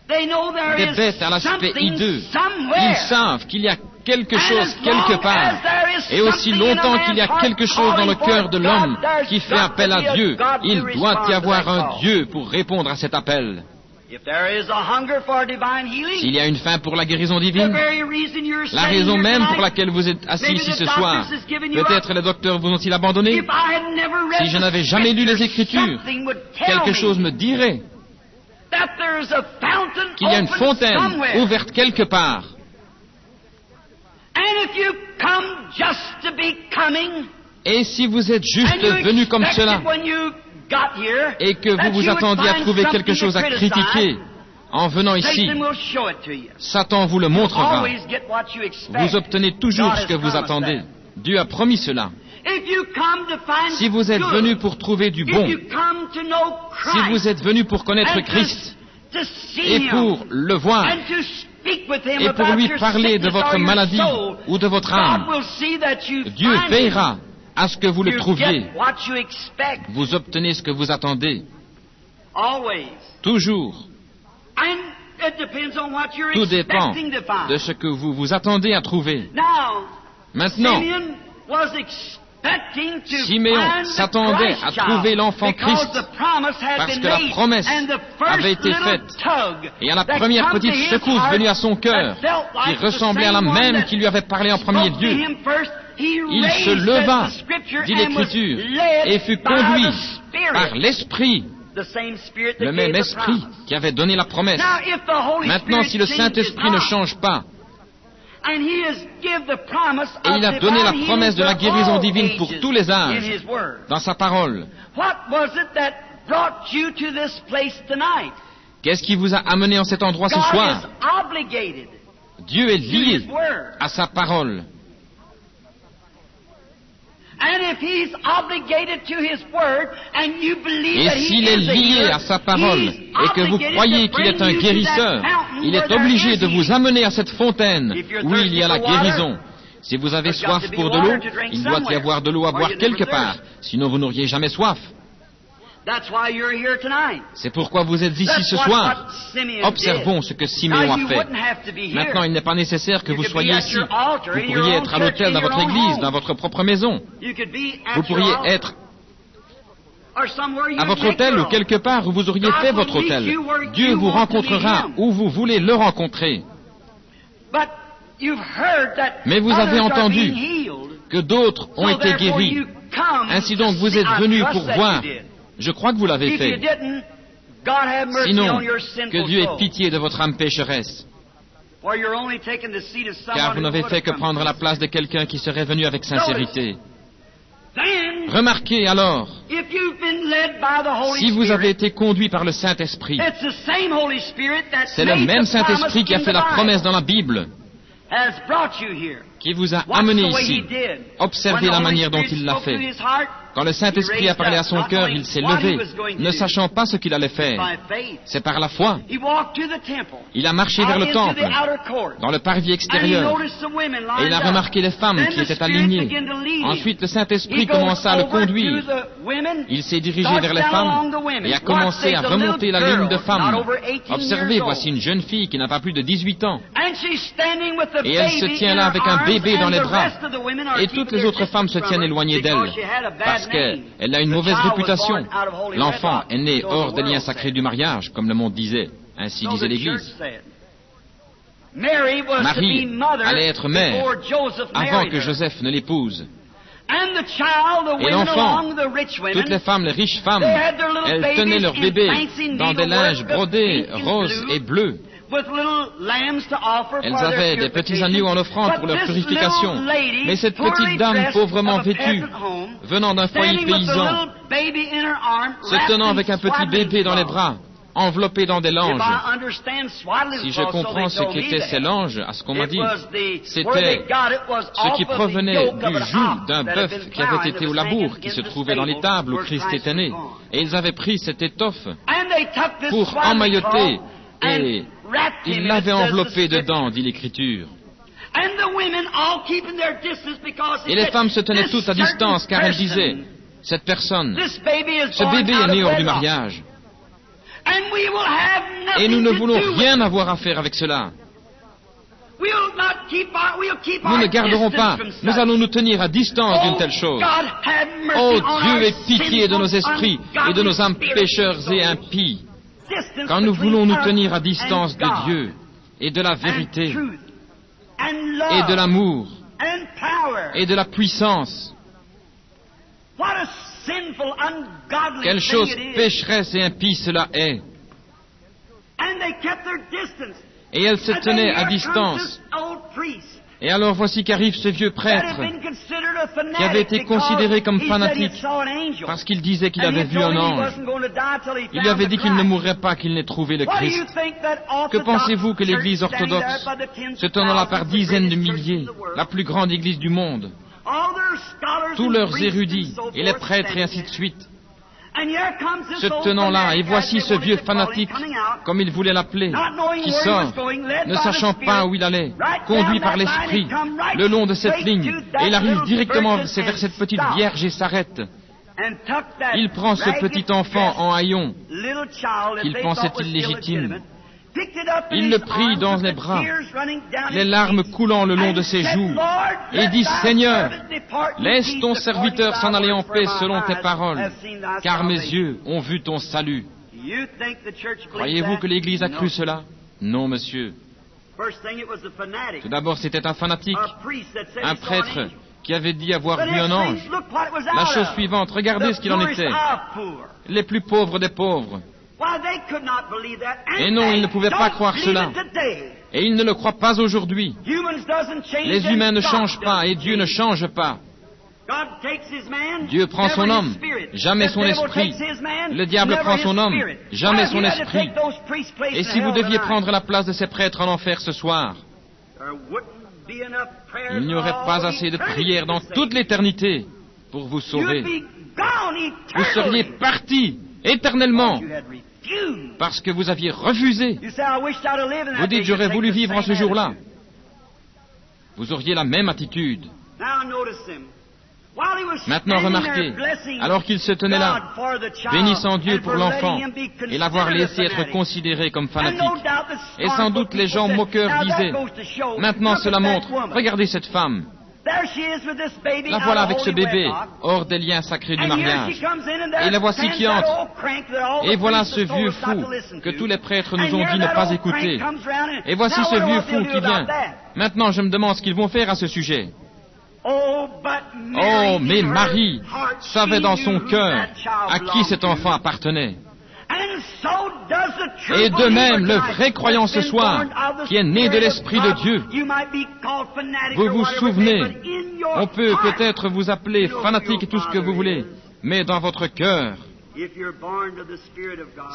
des bêtes à l'aspect hideux. Ils savent qu'il y a quelque chose quelque part. Et aussi longtemps qu'il y a quelque chose dans le cœur de l'homme qui fait appel à Dieu, il doit y avoir un Dieu pour répondre à cet appel. S'il y a une faim pour la guérison divine, la raison même pour laquelle vous êtes assis ici ce soir, peut-être les docteurs vous ont-ils abandonné. Si je n'avais jamais lu les Écritures, quelque chose me dirait qu'il y a une fontaine ouverte quelque part. Et si vous êtes juste venu comme cela, et que vous vous attendiez à trouver quelque chose à critiquer en venant ici, Satan vous le montrera. Vous obtenez toujours ce que vous attendez. Dieu a promis cela. Si vous êtes venu pour trouver du bon, si vous êtes venu pour connaître Christ et pour le voir et pour lui parler de votre maladie ou de votre âme, Dieu veillera à ce que vous le trouviez. Vous obtenez ce que vous attendez. Toujours. Tout dépend de ce que vous vous attendez à trouver. Maintenant, Siméon s'attendait à trouver l'enfant Christ parce que la promesse avait été faite. Et à la première petite secousse venue à son cœur, qui ressemblait à la même qui lui avait parlé en premier lieu, il se leva, dit l'Écriture, et fut conduit par l'Esprit, le même Esprit qui avait donné la promesse. Maintenant, si le Saint-Esprit ne change pas, et il a donné la promesse de la guérison divine pour tous les âges dans sa parole, qu'est-ce qui vous a amené en cet endroit ce soir? Dieu est lié à sa parole. Et s'il est lié à sa parole et que vous croyez qu'il est un guérisseur, il est obligé de vous amener à cette fontaine où il y a la guérison. Si vous avez soif pour de l'eau, il doit y avoir de l'eau à boire quelque part, sinon vous n'auriez jamais soif. C'est pourquoi vous êtes ici ce soir. Observons ce que Siméon a fait. Maintenant, il n'est pas nécessaire que vous soyez ici. Vous pourriez être à l'autel dans votre église, dans votre propre maison. Vous pourriez être à votre hôtel ou quelque part où vous auriez fait votre hôtel. Dieu vous rencontrera où vous voulez le rencontrer. Mais vous avez entendu que d'autres ont été guéris. Ainsi donc, vous êtes venus pour voir. Je crois que vous l'avez fait. Sinon, que Dieu ait pitié de votre âme pécheresse. Car vous n'avez fait que prendre la place de quelqu'un qui serait venu avec sincérité. Remarquez alors, si vous avez été conduit par le Saint-Esprit, c'est le même Saint-Esprit qui a fait la promesse dans la Bible, qui vous a amené ici. Observez la manière dont il l'a fait. Quand le Saint-Esprit a parlé à son cœur, il s'est levé, ne sachant pas ce qu'il allait faire. C'est par la foi. Il a marché vers le temple, dans le parvis extérieur, et il a remarqué les femmes qui étaient alignées. Ensuite, le Saint-Esprit commença à le conduire. Il s'est dirigé vers les femmes et a commencé à remonter la ligne de femmes. Observez, voici une jeune fille qui n'a pas plus de 18 ans. Et elle se tient là avec un bébé dans les bras. Et toutes les autres femmes se tiennent éloignées d'elle, parce qu'elle a une mauvaise réputation. L'enfant est né hors des liens sacrés du mariage, comme le monde disait. Ainsi disait l'Église. Marie allait être mère avant que Joseph ne l'épouse. Et l'enfant, toutes les femmes, les riches femmes, elles tenaient leur bébé dans des linges brodés, roses et bleus. Elles avaient des petits agneaux en offrande pour leur purification. Mais cette petite dame pauvrement vêtue, venant d'un foyer paysan, se tenant avec un petit bébé dans les bras, enveloppé dans des langes. Si je comprends ce qu'étaient ces langes, à ce qu'on m'a dit, c'était ce qui provenait du joug d'un bœuf qui avait été au labour, qui se trouvait dans l'étable où Christ était né. Et ils avaient pris cette étoffe pour emmailloter, et ils l'avaient enveloppé dedans, dit l'Écriture. Et les femmes se tenaient toutes à distance, car elles disaient, cette personne, ce bébé est né hors du mariage. Et nous ne voulons rien avoir à faire avec cela. Nous ne garderons pas, nous allons nous tenir à distance d'une telle chose. Oh, Dieu ait pitié de nos esprits et de nos âmes pécheurs et impies. Quand nous voulons nous tenir à distance de Dieu et de la vérité et de l'amour et de la puissance, quelle chose pécheresse et impie cela est. Et elle se tenait à distance. Et alors voici qu'arrive ce vieux prêtre qui avait été considéré comme fanatique parce qu'il disait qu'il avait vu un ange. Il lui avait dit qu'il ne mourrait pas qu'il n'ait trouvé le Christ. Que pensez-vous que l'Église orthodoxe, se tenant là par dizaines de milliers, la plus grande Église du monde, tous leurs érudits et les prêtres et ainsi de suite, se tenant là, et voici ce vieux fanatique, comme il voulait l'appeler, qui sort, ne sachant pas où il allait, conduit par l'esprit, le long de cette ligne, et il arrive directement vers cette petite vierge et s'arrête. Il prend ce petit enfant en haillons, qu'il pensait illégitime. Il le prit dans les bras, les larmes coulant le long de ses joues, et dit, « Seigneur, laisse ton serviteur s'en aller en paix selon tes paroles, car mes yeux ont vu ton salut. » Croyez-vous que l'Église a cru cela? Non, monsieur. Tout d'abord, c'était un fanatique, un prêtre qui avait dit avoir vu un ange. La chose suivante, regardez ce qu'il en était. Les plus pauvres des pauvres. Et non, ils ne pouvaient pas croire cela. Et ils ne le croient pas aujourd'hui. Les humains ne changent pas et Dieu ne change pas. Dieu prend son homme, jamais son esprit. Le diable prend son homme, jamais son esprit. Et si vous deviez prendre la place de ces prêtres en enfer ce soir, il n'y aurait pas assez de prières dans toute l'éternité pour vous sauver. Vous seriez partis éternellement parce que vous aviez refusé. Vous dites, j'aurais voulu vivre en ce jour-là. Vous auriez la même attitude. Maintenant, remarquez, alors qu'il se tenait là, bénissant Dieu pour l'enfant et l'avoir laissé être considéré comme fanatique. Et sans doute les gens moqueurs disaient, maintenant cela montre, regardez cette femme. La voilà avec ce bébé, hors des liens sacrés du mariage. Et la voici qui entre. Et voilà ce vieux fou que tous les prêtres nous ont dit ne pas écouter. Et voici ce vieux fou qui vient. Maintenant, je me demande ce qu'ils vont faire à ce sujet. Oh, mais Marie savait dans son cœur à qui cet enfant appartenait. Et de même, le vrai croyant ce soir, qui est né de l'Esprit de Dieu, vous vous souvenez, on peut peut-être vous appeler fanatique et tout ce que vous voulez, mais dans votre cœur,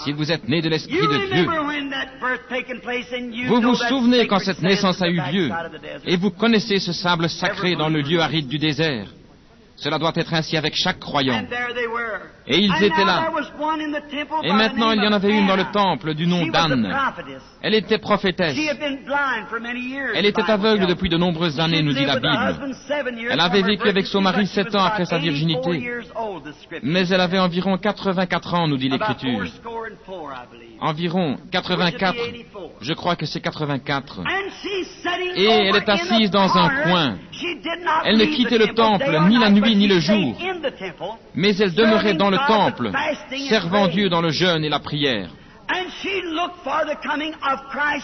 si vous êtes né de l'Esprit de Dieu, vous vous souvenez quand cette naissance a eu lieu, et vous connaissez ce sable sacré dans le lieu aride du désert. Cela doit être ainsi avec chaque croyant. Et ils étaient là. Et maintenant, il y en avait une dans le temple du nom d'Anne. Elle était prophétesse. Elle était aveugle depuis de nombreuses années, nous dit la Bible. Elle avait vécu avec son mari 7 ans après sa virginité. Mais elle avait environ 84 ans, nous dit l'Écriture. Environ 84. Je crois que c'est 84. Et elle est assise dans un coin. Elle ne quittait le temple ni la nuit ni le jour, mais elle demeurait dans le temple, servant Dieu dans le jeûne et la prière.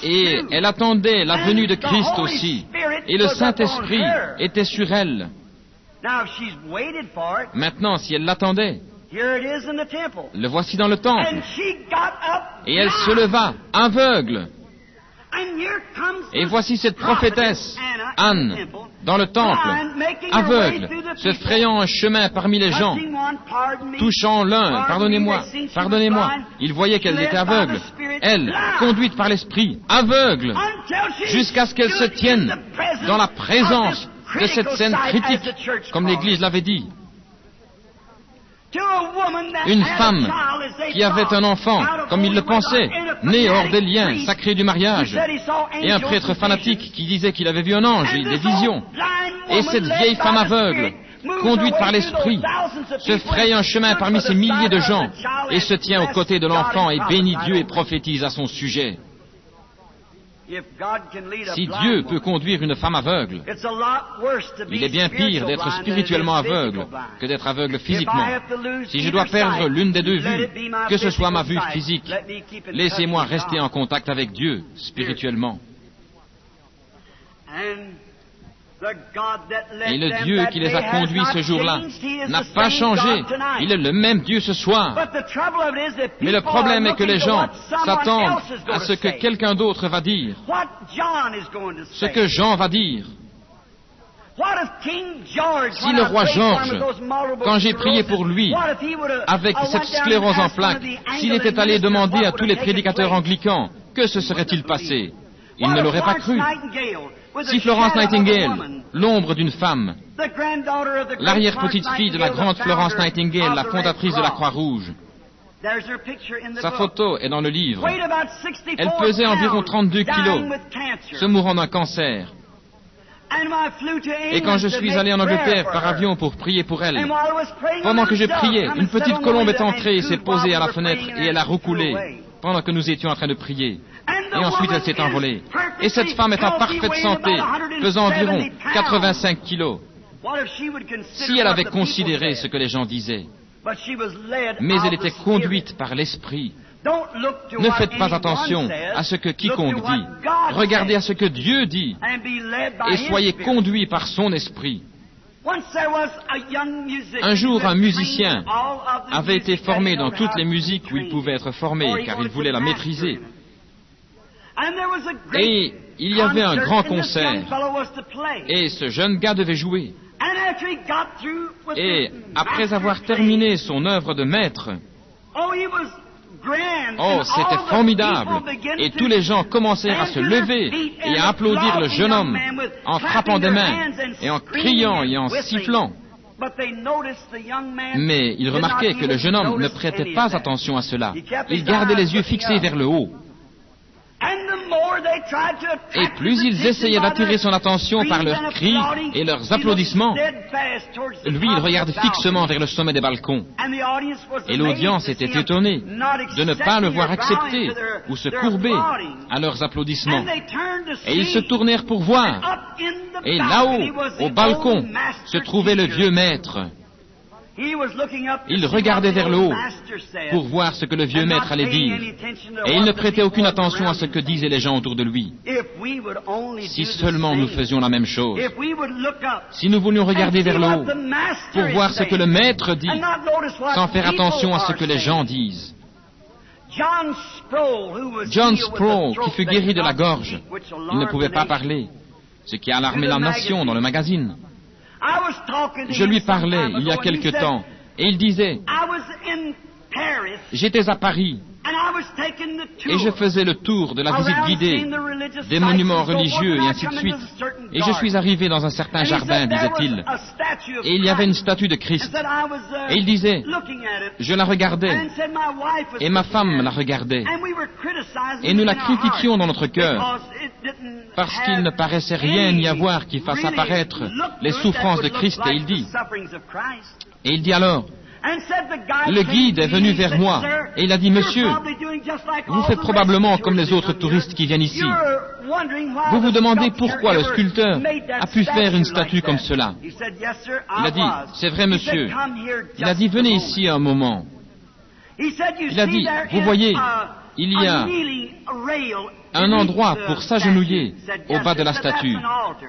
Et elle attendait la venue de Christ aussi, et le Saint-Esprit était sur elle. Maintenant, si elle l'attendait, le voici dans le temple, et elle se leva, aveugle. Et voici cette prophétesse, Anne, dans le temple, aveugle, se frayant un chemin parmi les gens, touchant l'un, pardonnez-moi, il voyait qu'elle était aveugle, elle, conduite par l'Esprit, aveugle, jusqu'à ce qu'elle se tienne dans la présence de cette scène critique, comme l'Église l'avait dit. Une femme qui avait un enfant, comme il le pensait, né hors des liens sacrés du mariage, et un prêtre fanatique qui disait qu'il avait vu un ange et des visions. Et cette vieille femme aveugle, conduite par l'Esprit, se fraye un chemin parmi ces milliers de gens et se tient aux côtés de l'enfant et bénit Dieu et prophétise à son sujet. Si Dieu peut conduire une femme aveugle, il est bien pire d'être spirituellement aveugle que d'être aveugle physiquement. Si je dois perdre l'une des deux vues, que ce soit ma vue physique, laissez-moi rester en contact avec Dieu spirituellement. Et le Dieu qui les a conduits ce jour-là n'a pas changé. Il est le même Dieu ce soir. Mais le problème est que les gens s'attendent à ce que quelqu'un d'autre va dire. Ce que Jean va dire. Si le roi George, quand j'ai prié pour lui, avec cette sclérose en plaques, s'il était allé demander à tous les prédicateurs anglicans, que se serait-il passé? Il ne l'aurait pas cru. Si Florence Nightingale, l'ombre d'une femme, l'arrière-petite-fille de la grande Florence Nightingale, la fondatrice de la Croix-Rouge, sa photo est dans le livre. Elle pesait environ 32 kilos, se mourant d'un cancer. Et quand je suis allé en Angleterre par avion pour prier pour elle, pendant que je priais, une petite colombe est entrée et s'est posée à la fenêtre et elle a recoulé pendant que nous étions en train de prier. Et ensuite elle s'est envolée. Et cette femme est en parfaite santé, pesant environ 85 kilos. Si elle avait considéré ce que les gens disaient, mais elle était conduite par l'Esprit. Ne faites pas attention à ce que quiconque dit. Regardez à ce que Dieu dit et soyez conduits par son Esprit. Un jour, un musicien avait été formé dans toutes les musiques où il pouvait être formé, car il voulait la maîtriser. Et il y avait un grand concert, et ce jeune gars devait jouer. Et après avoir terminé son œuvre de maître, oh, c'était formidable! Et tous les gens commencèrent à se lever et à applaudir le jeune homme en frappant des mains et en criant et en sifflant. Mais ils remarquaient que le jeune homme ne prêtait pas attention à cela. Il gardait les yeux fixés vers le haut. Et plus ils essayaient d'attirer son attention par leurs cris et leurs applaudissements, lui, il regardait fixement vers le sommet des balcons. Et l'audience était étonnée de ne pas le voir accepter ou se courber à leurs applaudissements. Et ils se tournèrent pour voir. Et là-haut, au balcon, se trouvait le vieux maître. Il regardait vers le haut pour voir ce que le vieux maître allait dire. Et il ne prêtait aucune attention à ce que disaient les gens autour de lui. Si seulement nous faisions la même chose. Si nous voulions regarder vers le haut pour voir ce que le maître dit, sans faire attention à ce que les gens disent. John Sproul, qui fut guéri de la gorge, il ne pouvait pas parler, ce qui a alarmé la nation dans le magazine. Je lui parlais il y a quelque temps, et il disait, j'étais à Paris, et je faisais le tour de la visite guidée, des monuments religieux et ainsi de suite. Et je suis arrivé dans un certain jardin, disait-il, et il y avait une statue de Christ. Et il disait, je la regardais, et ma femme la regardait, et nous la critiquions dans notre cœur, parce qu'il ne paraissait rien y avoir qui fasse apparaître les souffrances de Christ. Et il dit alors, le guide est venu vers moi et il a dit, monsieur, vous faites probablement comme les autres touristes qui viennent ici. Vous vous demandez pourquoi le sculpteur a pu faire une statue comme cela. Il a dit, c'est vrai, monsieur. Il a dit, venez ici un moment. Il a dit, vous voyez, il y a un endroit pour s'agenouiller au bas de la statue.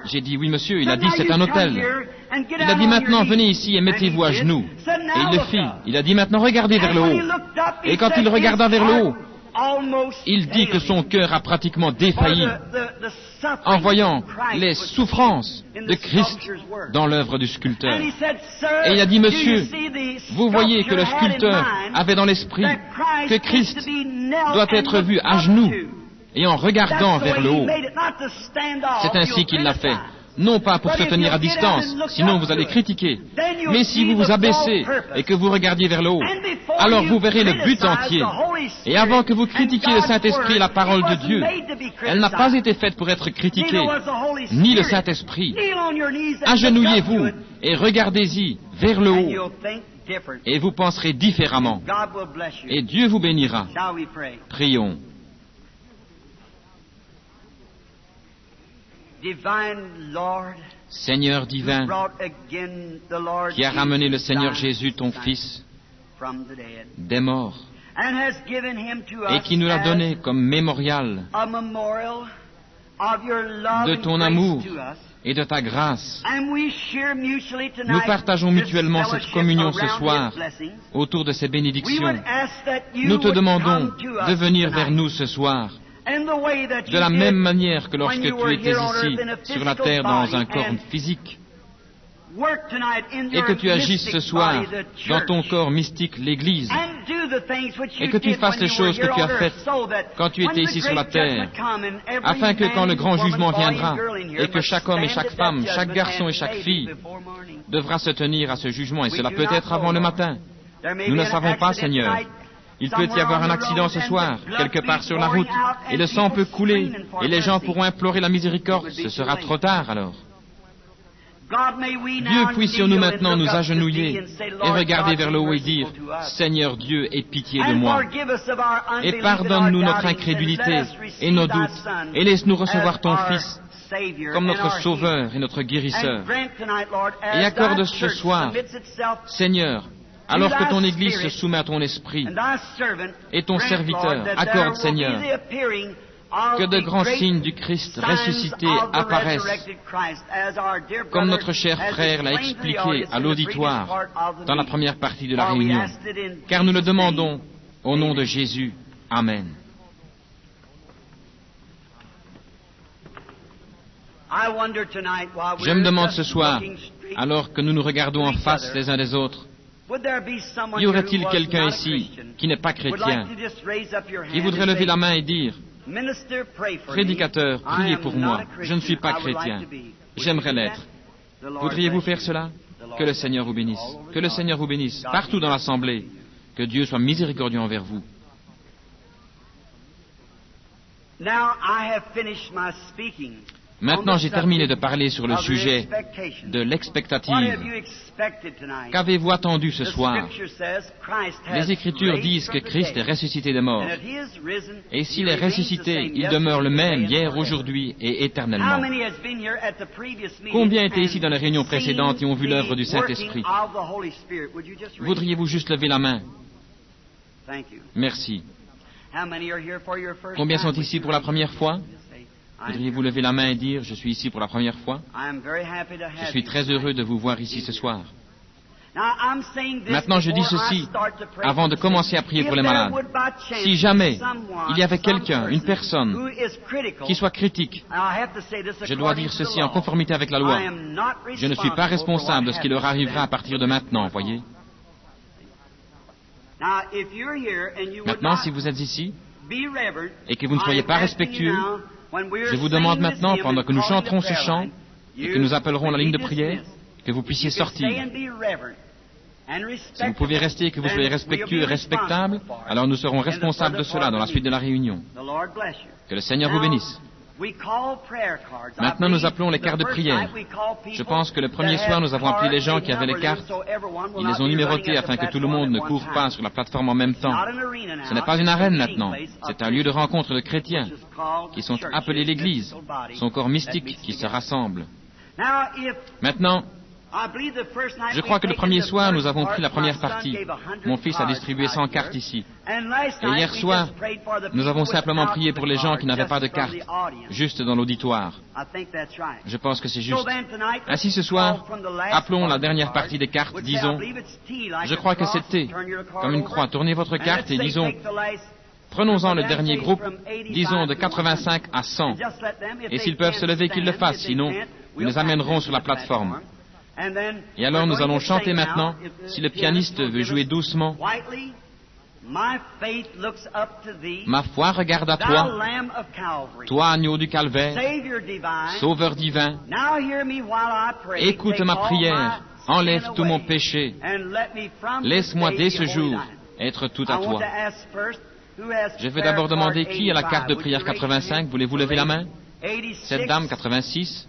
J'ai dit, oui, monsieur. Il a dit, c'est un autel. Il a dit, maintenant, venez ici et mettez-vous à genoux. Et il le fit. Il a dit, maintenant, regardez vers le haut. Et quand il regarda vers le haut, il dit que son cœur a pratiquement défailli en voyant les souffrances de Christ dans l'œuvre du sculpteur. Et il a dit, monsieur, vous voyez que le sculpteur avait dans l'esprit que Christ doit être vu à genoux et en regardant vers le haut. C'est ainsi qu'il l'a fait. Non pas pour se tenir à distance, sinon vous allez critiquer. Mais si vous vous abaissez et que vous regardiez vers le haut, alors vous verrez le but entier. Et avant que vous critiquiez le Saint-Esprit et la parole de Dieu, elle n'a pas été faite pour être critiquée, ni le Saint-Esprit. Agenouillez-vous et regardez-y vers le haut, et vous penserez différemment. Et Dieu vous bénira. Prions. Seigneur divin, qui a ramené le Seigneur Jésus, ton Fils, des morts, et qui nous l'a donné comme mémorial de ton amour et de ta grâce. Nous partageons mutuellement cette communion ce soir autour de ces bénédictions. Nous te demandons de venir vers nous ce soir, de la même manière que lorsque tu étais ici sur la terre dans un corps physique, et que tu agisses ce soir dans ton corps mystique, l'Église, et que tu fasses les choses que tu as faites quand tu étais ici sur la terre, afin que quand le grand jugement viendra, et que chaque homme et chaque femme, chaque garçon et chaque fille devra se tenir à ce jugement, et cela peut être avant le matin. Nous ne savons pas, Seigneur. Il peut y avoir un accident ce soir, quelque part sur la route, et le sang peut couler, et les gens pourront implorer la miséricorde. Ce sera trop tard alors. Dieu, puissions-nous maintenant nous agenouiller et regarder vers le haut et dire, Seigneur Dieu, aie pitié de moi, et pardonne-nous notre incrédulité et nos doutes, et laisse-nous recevoir ton Fils comme notre Sauveur et notre Guérisseur. Et accorde ce soir, Seigneur, alors que ton Église se soumet à ton esprit, et ton serviteur, accorde, Seigneur, que de grands signes du Christ ressuscité apparaissent, comme notre cher frère l'a expliqué à l'auditoire dans la première partie de la réunion, car nous le demandons au nom de Jésus. Amen. Je me demande ce soir, alors que nous nous regardons en face les uns des autres, y aurait-il quelqu'un ici qui n'est pas chrétien, qui voudrait lever la main et dire, prédicateur, priez pour moi, je ne suis pas chrétien, j'aimerais l'être. Voudriez-vous faire cela? Que le Seigneur vous bénisse. Que le Seigneur vous bénisse partout dans l'assemblée. Que Dieu soit miséricordieux envers vous. Maintenant, j'ai terminé de parler sur le sujet de l'expectative. Qu'avez-vous attendu ce soir? Les Écritures disent que Christ est ressuscité des morts. Et s'il est ressuscité, il demeure le même hier, aujourd'hui et éternellement. Combien étaient ici dans les réunions précédentes et ont vu l'œuvre du Saint-Esprit? Voudriez-vous juste lever la main? Merci. Combien sont ici pour la première fois? Voudriez-vous lever la main et dire « Je suis ici pour la première fois » ? Je suis très heureux de vous voir ici ce soir. Maintenant, je dis ceci avant de commencer à prier pour les malades. Si jamais il y avait quelqu'un, une personne, qui soit critique, je dois dire ceci en conformité avec la loi. Je ne suis pas responsable de ce qui leur arrivera à partir de maintenant, voyez. Maintenant, si vous êtes ici et que vous ne soyez pas respectueux, je vous demande maintenant, pendant que nous chanterons ce chant et que nous appellerons la ligne de prière, que vous puissiez sortir. Si vous pouvez rester et que vous soyez respectueux et respectable, alors nous serons responsables de cela dans la suite de la réunion. Que le Seigneur vous bénisse. Maintenant, nous appelons les cartes de prière. Je pense que le premier soir, nous avons appelé les gens qui avaient les cartes. Ils les ont numérotées afin que tout le monde ne court pas sur la plateforme en même temps. Ce n'est pas une arène maintenant. C'est un lieu de rencontre de chrétiens qui sont appelés l'Église, son corps mystique qui se rassemble. Maintenant, je crois que le premier soir, nous avons pris la première partie. Mon fils a distribué 100 cartes ici. Et hier soir, nous avons simplement prié pour les gens qui n'avaient pas de cartes, juste dans l'auditoire. Je pense que c'est juste. Ainsi, ce soir, appelons la dernière partie des cartes, disons, je crois que c'est T, comme une croix. Tournez votre carte et disons, prenons-en le dernier groupe, disons de 85 à 100. Et s'ils peuvent se lever, qu'ils le fassent, sinon, nous les amènerons sur la plateforme. Et alors nous allons chanter maintenant, si le pianiste veut jouer doucement. Ma foi regarde à toi, toi agneau du calvaire, sauveur divin. Écoute ma prière, enlève tout mon péché. Laisse-moi dès ce jour être tout à toi. Je vais d'abord demander qui a la carte de prière 85. Voulez-vous lever la main? Cette dame, 86.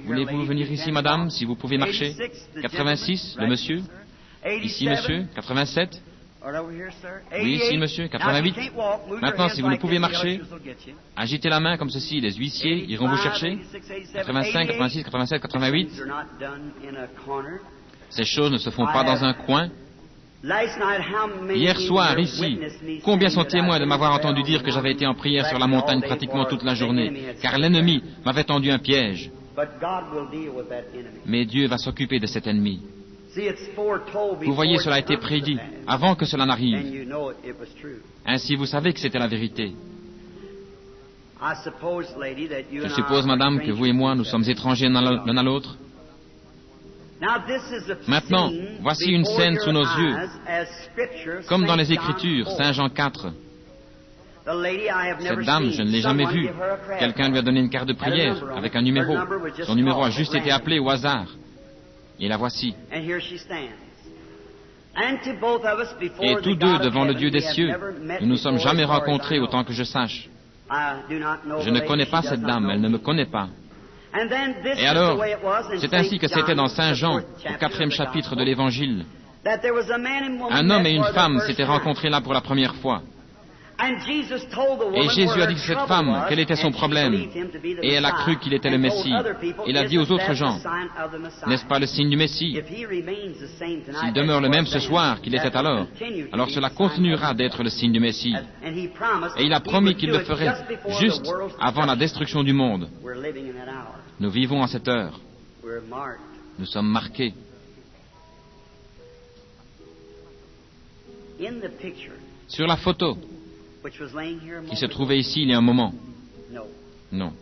Voulez-vous venir ici, madame, si vous pouvez marcher? 86, le monsieur. Ici, monsieur. 87. Oui, ici, monsieur. 88. Maintenant, si vous ne pouvez marcher, agitez la main comme ceci. Les huissiers iront vous chercher. 85, 86, 87, 88. Ces choses ne se font pas dans un coin. Hier soir, ici, combien sont témoins de m'avoir entendu dire que j'avais été en prière sur la montagne pratiquement toute la journée, car l'ennemi m'avait tendu un piège. Mais Dieu va s'occuper de cet ennemi. Vous voyez, cela a été prédit avant que cela n'arrive. Ainsi, vous savez que c'était la vérité. Je suppose, madame, que vous et moi, nous sommes étrangers l'un à l'autre. Maintenant, voici une scène sous nos yeux, comme dans les Écritures, Saint Jean 4. Cette dame, je ne l'ai jamais vue. Quelqu'un lui a donné une carte de prière avec un numéro. Son numéro a juste été appelé au hasard. Et la voici. Et tous deux, devant le Dieu des cieux, nous ne nous sommes jamais rencontrés autant que je sache. Je ne connais pas cette dame, elle ne me connaît pas. Et alors, c'est ainsi que c'était dans Saint Jean, au 4e chapitre de l'Évangile. Un homme et une femme s'étaient rencontrés là pour la première fois. Et Jésus a dit à cette femme quel était son problème. Et elle a cru qu'il était le Messie. Il a dit aux autres gens, n'est-ce pas le signe du Messie? S'il demeure le même ce soir qu'il était alors cela continuera d'être le signe du Messie. Et il a promis qu'il le ferait juste avant la destruction du monde. Nous vivons à cette heure. Nous sommes marqués. Sur la photo qui se trouvait ici il y a un moment. Non.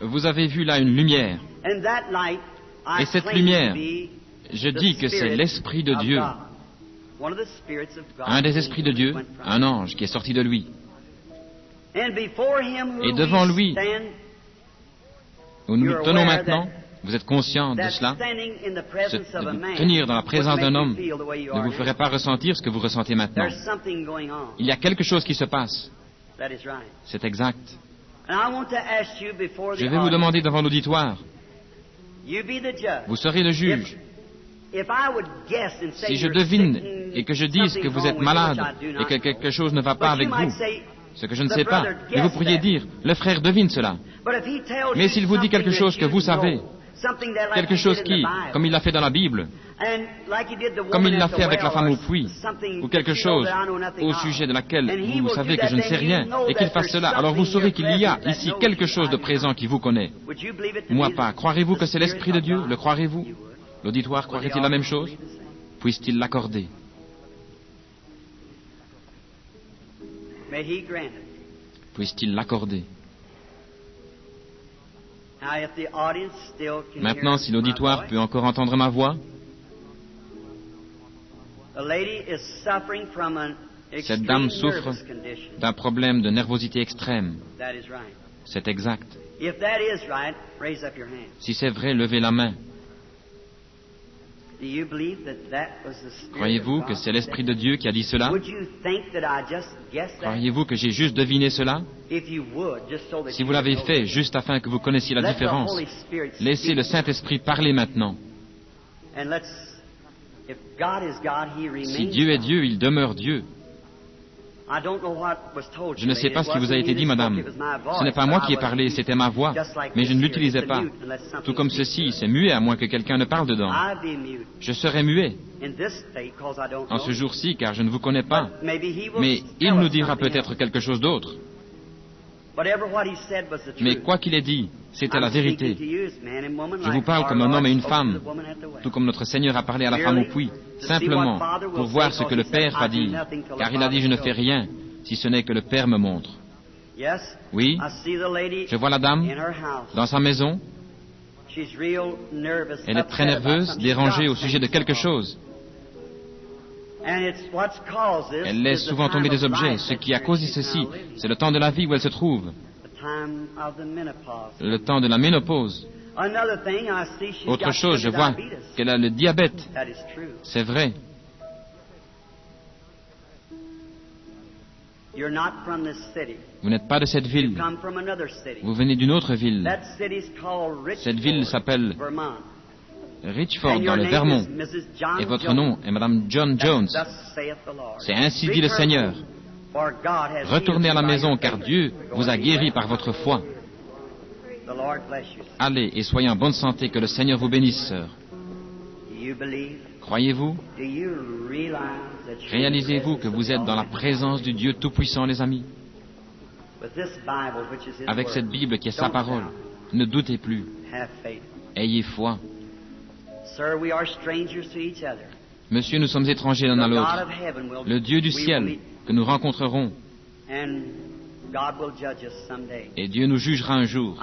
Vous avez vu là une lumière. Et cette lumière, je dis que c'est l'Esprit de Dieu. Un des esprits de Dieu, un ange qui est sorti de lui. Et devant lui, où nous nous tenons maintenant, vous êtes conscient de cela? De vous tenir dans la présence d'un homme ne vous ferait pas ressentir ce que vous ressentez maintenant. Il y a quelque chose qui se passe. C'est exact. Je vais vous demander devant l'auditoire, vous serez le juge. Si je devine et que je dise que vous êtes malade et que quelque chose ne va pas avec vous, ce que je ne sais pas, mais vous pourriez dire, le frère devine cela. Mais s'il vous dit quelque chose que vous savez, quelque chose qui, comme il l'a fait dans la Bible, comme il l'a fait avec la femme au puits, ou quelque chose au sujet de laquelle vous savez que je ne sais rien, et qu'il fasse cela, alors vous saurez qu'il y a ici quelque chose de présent qui vous connaît. Moi pas. Croirez-vous que c'est l'Esprit de Dieu? Le croirez-vous? L'auditoire croirait-il la même chose? Puisse-t-il l'accorder? Puisse-t-il l'accorder? Maintenant, si l'auditoire peut encore entendre ma voix, cette dame souffre d'un problème de nervosité extrême. C'est exact. Si c'est vrai, levez la main. Croyez-vous que c'est l'Esprit de Dieu qui a dit cela? Croyez-vous que j'ai juste deviné cela? Si vous l'avez fait juste afin que vous connaissiez la différence, laissez le Saint-Esprit parler maintenant. Si Dieu est Dieu, il demeure Dieu. Je ne sais pas ce qui vous a été dit, madame. Ce n'est pas moi qui ai parlé, c'était ma voix, mais je ne l'utilisais pas. Tout comme ceci, c'est muet à moins que quelqu'un ne parle dedans. Je serai muet en ce jour-ci, car je ne vous connais pas. Mais il nous dira peut-être quelque chose d'autre. Mais quoi qu'il ait dit, c'était la vérité. Je vous parle comme un homme et une femme, tout comme notre Seigneur a parlé à la femme au puits, simplement pour voir ce que le Père va dire, car il a dit « Je ne fais rien, si ce n'est que le Père me montre ». Oui, je vois la dame dans sa maison. Elle est très nerveuse, dérangée au sujet de quelque chose. Elle laisse souvent tomber des objets. Ce qui a causé ceci, c'est le temps de la vie où elle se trouve. Le temps de la ménopause. Autre chose, je vois qu'elle a le diabète. C'est vrai. Vous n'êtes pas de cette ville. Vous venez d'une autre ville. Cette ville s'appelle Richford, dans le Vermont. Et votre nom est Madame John Jones. C'est ainsi dit le Seigneur. Retournez à la maison, car Dieu vous a guéri par votre foi. Allez et soyez en bonne santé, que le Seigneur vous bénisse, sœur. Croyez-vous? Réalisez-vous que vous êtes dans la présence du Dieu Tout-Puissant, les amis? Avec cette Bible qui est sa parole, ne doutez plus. Ayez foi. Monsieur, nous sommes étrangers l'un à l'autre. Le Dieu du ciel que nous rencontrerons, et Dieu nous jugera un jour.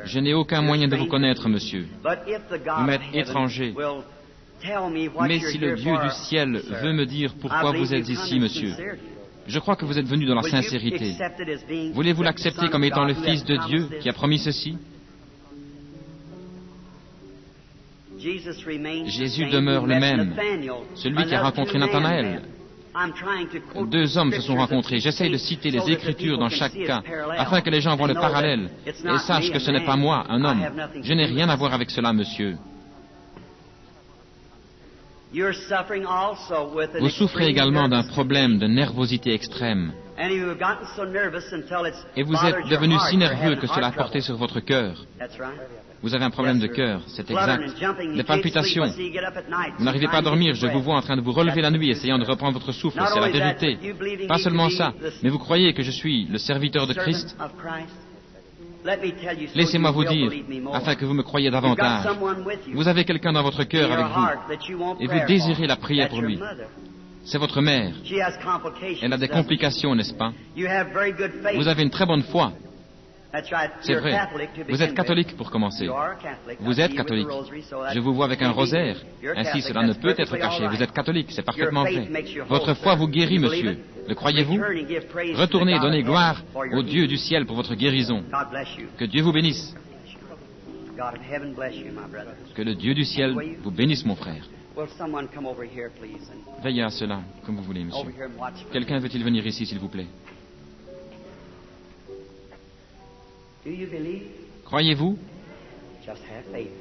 Je n'ai aucun moyen de vous connaître, monsieur. Vous m'êtes étranger. Mais si le Dieu du ciel veut me dire pourquoi vous êtes ici, monsieur, je crois que vous êtes venu dans la sincérité. Voulez-vous l'accepter comme étant le Fils de Dieu qui a promis ceci? Jésus demeure le même, celui qui a rencontré Nathanaël. Deux hommes se sont rencontrés. J'essaye de citer les Écritures dans chaque cas, afin que les gens voient le parallèle et sachent que ce n'est pas moi, un homme. Je n'ai rien à voir avec cela, monsieur. Vous souffrez également d'un problème de nervosité extrême. Et vous êtes devenu si nerveux que cela a porté sur votre cœur. Vous avez un problème de cœur, c'est exact. Des palpitations. Vous n'arrivez pas à dormir, je vous vois en train de vous relever la nuit, essayant de reprendre votre souffle, c'est la vérité. Pas seulement ça, mais vous croyez que je suis le serviteur de Christ? Laissez-moi vous dire, afin que vous me croyiez davantage. Vous avez quelqu'un dans votre cœur avec vous, et vous désirez la prière pour lui. C'est votre mère. Elle a des complications, n'est-ce pas? Vous avez une très bonne foi. C'est vrai. Vous êtes catholique pour commencer. Vous êtes catholique. Je vous vois avec un rosaire. Ainsi, cela ne peut être caché. Vous êtes catholique, c'est parfaitement vrai. Votre foi vous guérit, monsieur. Le croyez-vous? Retournez et donnez gloire au Dieu du ciel pour votre guérison. Que Dieu vous bénisse. Que le Dieu du ciel vous bénisse, mon frère. Veillez à cela, comme vous voulez, monsieur. Quelqu'un veut-il venir ici, s'il vous plaît? Croyez-vous?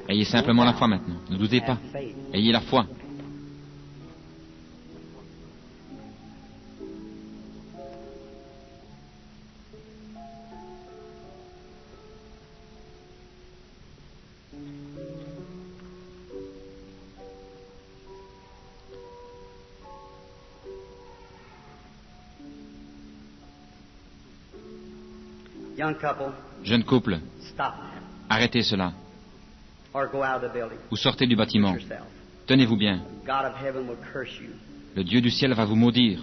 Ayez simplement la foi maintenant. Ne doutez pas. Ayez la foi. Jeune couple, arrêtez cela. Ou sortez du bâtiment. Tenez-vous bien. Le Dieu du ciel va vous maudire.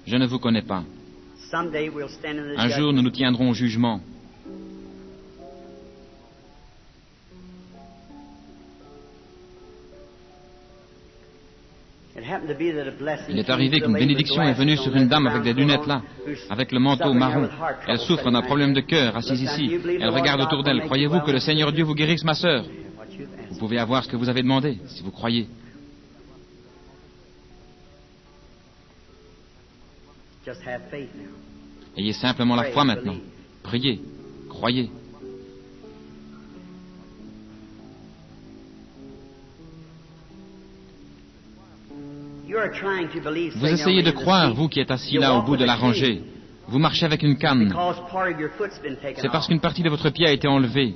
Je ne vous connais pas. Un jour, nous nous tiendrons au jugement. Il est arrivé qu'une bénédiction est venue sur une dame avec des lunettes là, avec le manteau marron. Elle souffre d'un problème de cœur, assise ici. Elle regarde autour d'elle. Croyez-vous que le Seigneur Dieu vous guérisse, ma sœur? Vous pouvez avoir ce que vous avez demandé, si vous croyez. Ayez simplement la foi maintenant. Priez, croyez. Vous essayez de croire, vous qui êtes assis là au bout de la rangée. Vous marchez avec une canne. C'est parce qu'une partie de votre pied a été enlevée.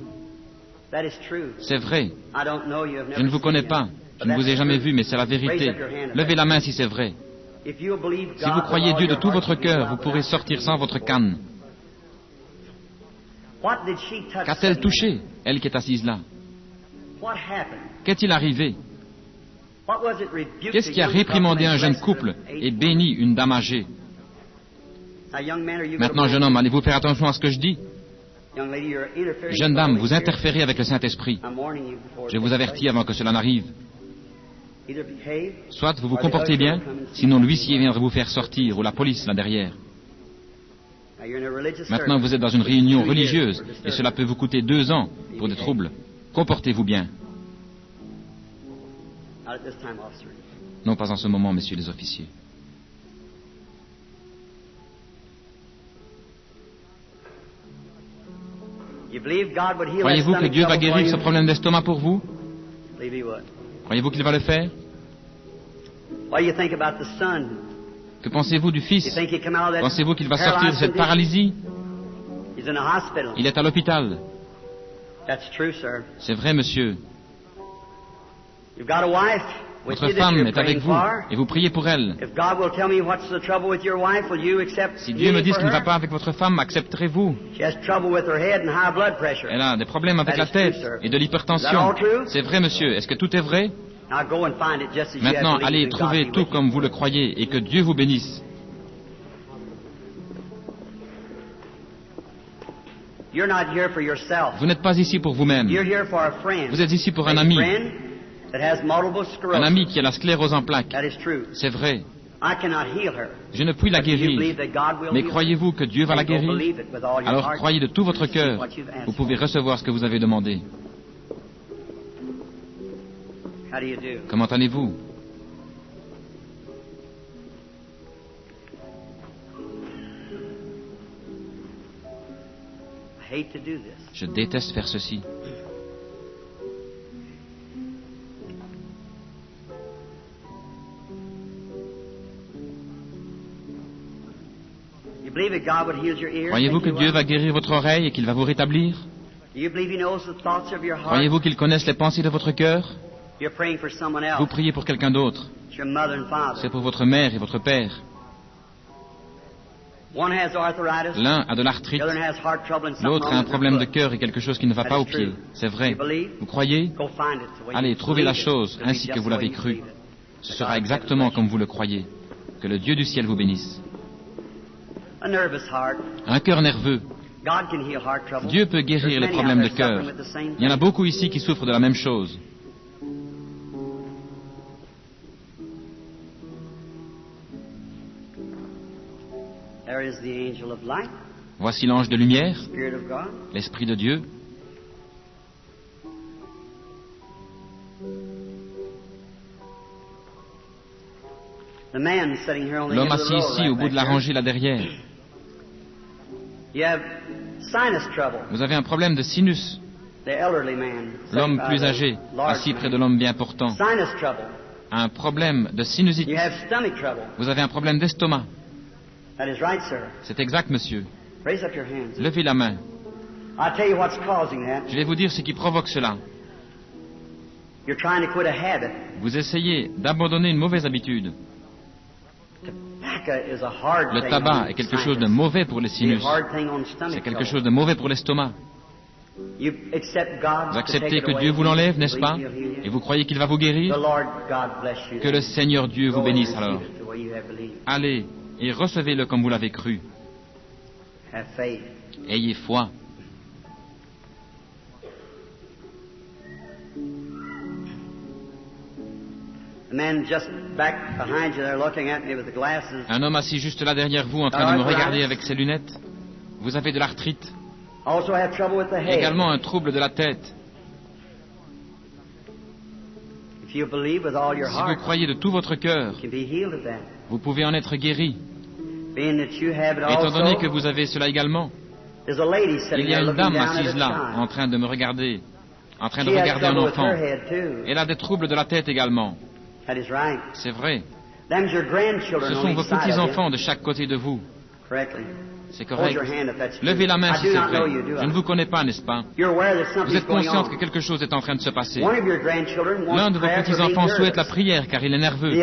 C'est vrai. Je ne vous connais pas. Je ne vous ai jamais vu, mais c'est la vérité. Levez la main si c'est vrai. Si vous croyez Dieu de tout votre cœur, vous pourrez sortir sans votre canne. Qu'a-t-elle touché, elle qui est assise là? Qu'est-il arrivé? Qu'est-ce qui a réprimandé un jeune couple et béni une dame âgée? Maintenant, jeune homme, allez-vous faire attention à ce que je dis? Jeune dame, vous interférez avec le Saint-Esprit. Je vous avertis avant que cela n'arrive. Soit vous vous comportez bien, sinon l'huissier viendra vous faire sortir, ou la police là derrière. Maintenant, vous êtes dans une réunion religieuse, et cela peut vous coûter 2 ans pour des troubles. Comportez-vous bien. Non, pas en ce moment, messieurs les officiers. Croyez-vous que Dieu va guérir ce problème d'estomac pour vous? Croyez-vous qu'il va le faire? Que pensez-vous du Fils? Pensez-vous qu'il va sortir de cette paralysie? Il est à l'hôpital. C'est vrai, monsieur. Votre femme est avec vous et vous priez pour elle. Si Dieu me dit ce qui ne va pas avec votre femme, accepterez-vous? Elle a des problèmes avec la tête et de l'hypertension. C'est vrai, monsieur. Est-ce que tout est vrai? Maintenant, allez trouver tout comme vous le croyez et que Dieu vous bénisse. Vous n'êtes pas ici pour vous-même. Vous êtes ici pour un ami. Un ami qui a la sclérose en plaques. C'est vrai. Je ne puis la guérir. Mais croyez-vous que Dieu va la guérir? Alors croyez de tout votre cœur. Vous pouvez recevoir ce que vous avez demandé. Comment allez-vous? Je déteste faire ceci. Croyez-vous que Dieu va guérir votre oreille et qu'il va vous rétablir? Croyez-vous qu'il connaisse les pensées de votre cœur? Vous priez pour quelqu'un d'autre. C'est pour votre mère et votre père. L'un a de l'arthrite, l'autre a un problème de cœur et quelque chose qui ne va pas au pied. C'est vrai. Vous croyez? Allez, trouvez la chose ainsi que vous l'avez cru. Ce sera exactement comme vous le croyez. Que le Dieu du ciel vous bénisse. Un cœur nerveux. Dieu peut guérir les problèmes de cœur. Il y en a beaucoup ici qui souffrent de la même chose. Voici l'ange de lumière, l'Esprit de Dieu. L'homme assis ici, au bout de la rangée, là derrière. Vous avez un problème de sinus. L'homme plus âgé, assis près de l'homme bien portant, a un problème de sinusite. Vous avez un problème d'estomac. C'est exact, monsieur. Levez la main. Je vais vous dire ce qui provoque cela. Vous essayez d'abandonner une mauvaise habitude. Le tabac est quelque chose de mauvais pour les sinus. C'est quelque chose de mauvais pour l'estomac. Vous acceptez que Dieu vous l'enlève, n'est-ce pas? Et vous croyez qu'il va vous guérir? Que le Seigneur Dieu vous bénisse alors. Allez et recevez-le comme vous l'avez cru. Ayez foi. Un homme assis juste là derrière vous en train de me regarder avec ses lunettes. Vous avez de l'arthrite. Également un trouble de la tête. Si vous croyez de tout votre cœur, vous pouvez en être guéri. Étant donné que vous avez cela également, il y a une dame assise là, en train de me regarder, en train de regarder un enfant. Elle a des troubles de la tête également. C'est vrai. Ce sont vos petits-enfants de chaque côté de vous. C'est correct. Levez la main si c'est vrai. Je ne vous connais pas, n'est-ce pas? Vous êtes consciente que quelque chose est en train de se passer. L'un de vos petits-enfants souhaite la prière car il est nerveux.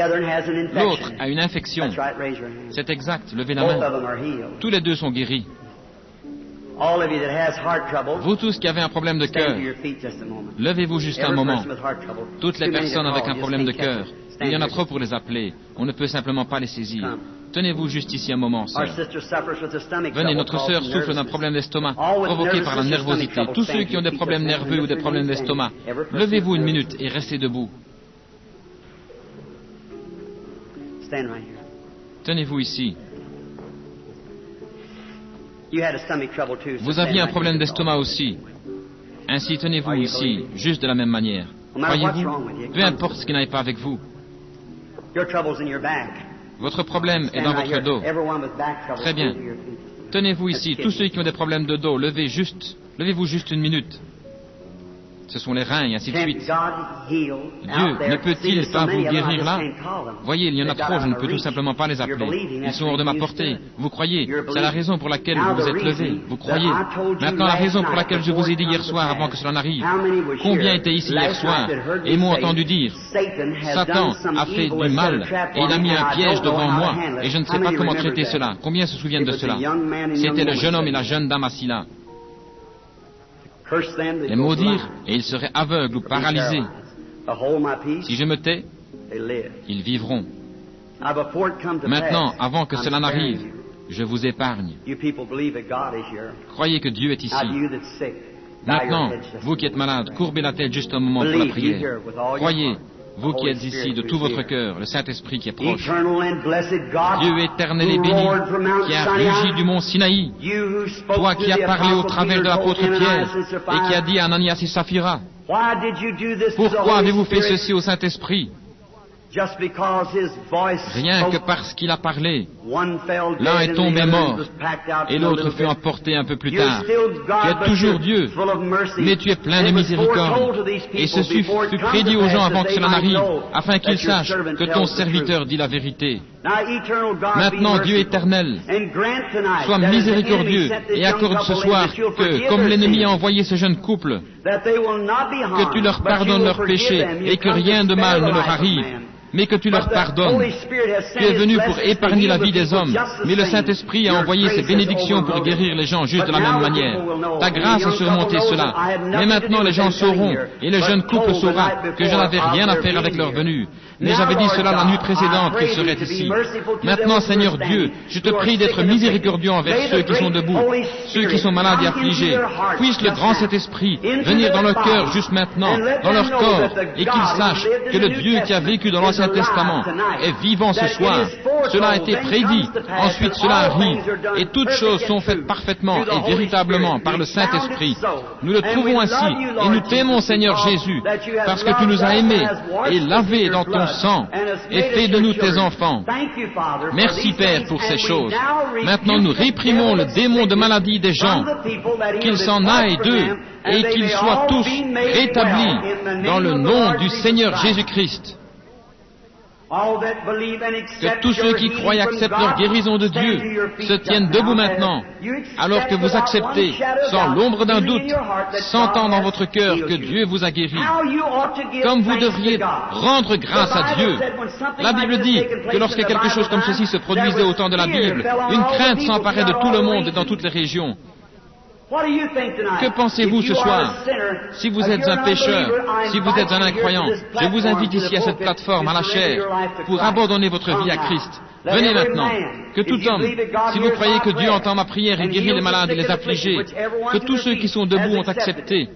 L'autre a une infection. C'est exact. Levez la main. Tous les deux sont guéris. Vous tous qui avez un problème de cœur, levez-vous juste un moment. Toutes les personnes avec un problème de cœur, il y en a trop pour les appeler. On ne peut simplement pas les saisir. Tenez-vous juste ici un moment, sœur. Venez, notre sœur souffre d'un problème d'estomac provoqué par la nervosité. Tous ceux qui ont des problèmes nerveux ou des problèmes d'estomac, levez-vous une minute et restez debout. Tenez-vous ici. Vous aviez un problème d'estomac aussi. Ainsi, tenez-vous ici, juste de la même manière. Croyez-vous, peu importe ce qui n'aille pas avec vous. Votre problème est dans votre dos. Très bien. Tenez-vous ici, tous ceux qui ont des problèmes de dos, levez-vous juste une minute. Ce sont les reins et ainsi de suite. Dieu ne peut-il pas vous guérir là? Voyez, il y en a trop, je ne peux tout simplement pas les appeler. Ils sont hors de ma portée. Vous croyez? C'est la raison pour laquelle vous vous êtes levé. Vous croyez? Maintenant, la raison pour laquelle je vous ai dit hier soir, avant que cela n'arrive. Combien étaient ici hier soir et m'ont entendu dire, Satan a fait du mal et il a mis un piège devant moi et je ne sais pas comment traiter cela. Combien se souviennent de cela? C'était le jeune homme et la jeune dame assis là. Les maudire et ils seraient aveugles ou paralysés. Si je me tais, ils vivront. Maintenant, avant que cela n'arrive, je vous épargne. Croyez que Dieu est ici. Maintenant, vous qui êtes malade, courbez la tête juste un moment pour la prière. Croyez, vous qui êtes ici de tout votre cœur, le Saint-Esprit qui est proche. Dieu éternel et béni, qui a rugi du mont Sinaï, toi qui as parlé au travers de l'apôtre Pierre et qui a dit à Ananias et Saphira, pourquoi avez-vous fait ceci au Saint-Esprit? Rien que parce qu'il a parlé, l'un est tombé mort et l'autre fut emporté un peu plus tard. Tu es toujours Dieu, mais tu es plein de miséricorde. Et ceci fut prédit aux gens avant que cela n'arrive, afin qu'ils sachent que ton serviteur dit la vérité. Maintenant, Dieu éternel, sois miséricordieux et accorde ce soir que, comme l'ennemi a envoyé ce jeune couple, que tu leur pardonnes leurs péchés et que rien de mal ne leur arrive, mais que tu leur pardonnes. Tu es venu pour épargner la vie des hommes, mais le Saint-Esprit a envoyé ses bénédictions pour guérir les gens juste de la même manière. Ta grâce a surmonté cela. Mais maintenant les gens sauront, et le jeune couple saura que je n'avais rien à faire avec leur venue. Mais j'avais dit cela la nuit précédente qu'ils seraient ici. Maintenant, Seigneur Dieu, je te prie d'être miséricordieux envers ceux qui sont debout, ceux qui sont malades et affligés. Puisse le grand Saint-Esprit venir dans leur cœur juste maintenant, dans leur corps, et qu'ils sachent que le Dieu qui a vécu dans l'Ancien l'Ancien Testament est vivant ce soir. Cela a été prédit. Ensuite, cela arrive. Et toutes choses sont faites parfaitement et véritablement par le Saint-Esprit. Nous le trouvons ainsi. Et nous t'aimons, Seigneur Jésus, parce que tu nous as aimés et lavés dans ton sang et fait de nous tes enfants. Merci, Père, pour ces choses. Maintenant, nous réprimons le démon de maladie des gens, qu'ils s'en aillent d'eux et qu'ils soient tous rétablis dans le nom du Seigneur Jésus-Christ. Que tous ceux qui croient et acceptent leur guérison de Dieu se tiennent debout maintenant, alors que vous acceptez, sans l'ombre d'un doute, sentant dans votre cœur que Dieu vous a guéri. Comme vous devriez rendre grâce à Dieu. La Bible dit que lorsque quelque chose comme ceci se produisait au temps de la Bible, une crainte s'emparait de tout le monde et dans toutes les régions. Que pensez-vous ce soir? Si vous êtes un pécheur, si vous êtes un incroyant, je vous invite ici à cette plateforme, à la chair, pour abandonner votre vie à Christ. Venez maintenant. Que tout homme, si vous croyez que Dieu entend ma prière et guérit les malades et les affligés, que tous ceux qui sont debout ont accepté.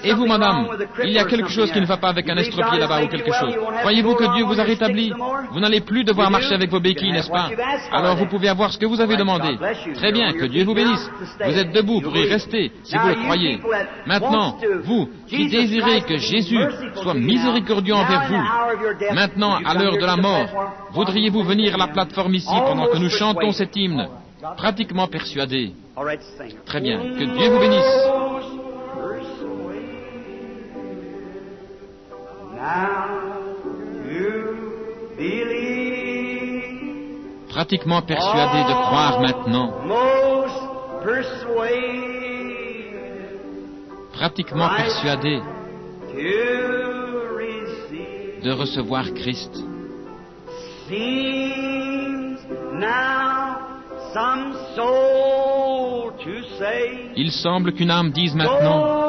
Et vous, madame, il y a quelque chose qui ne va pas avec un estropié là-bas ou quelque chose. Croyez-vous que Dieu vous a rétabli? Vous n'allez plus devoir marcher avec vos béquilles, n'est-ce pas? Alors vous pouvez avoir ce que vous avez demandé. Très bien, que Dieu vous bénisse. Vous êtes debout pour y rester, si vous le croyez. Maintenant, vous qui désirez que Jésus soit miséricordieux envers vous, maintenant, à l'heure de la mort, voudriez-vous venir à la plateforme ici pendant que nous chantons cet hymne, pratiquement persuadé? Très bien, que Dieu vous bénisse. Pratiquement persuadé de croire maintenant. Pratiquement persuadé de recevoir Christ. Il semble qu'une âme dise maintenant: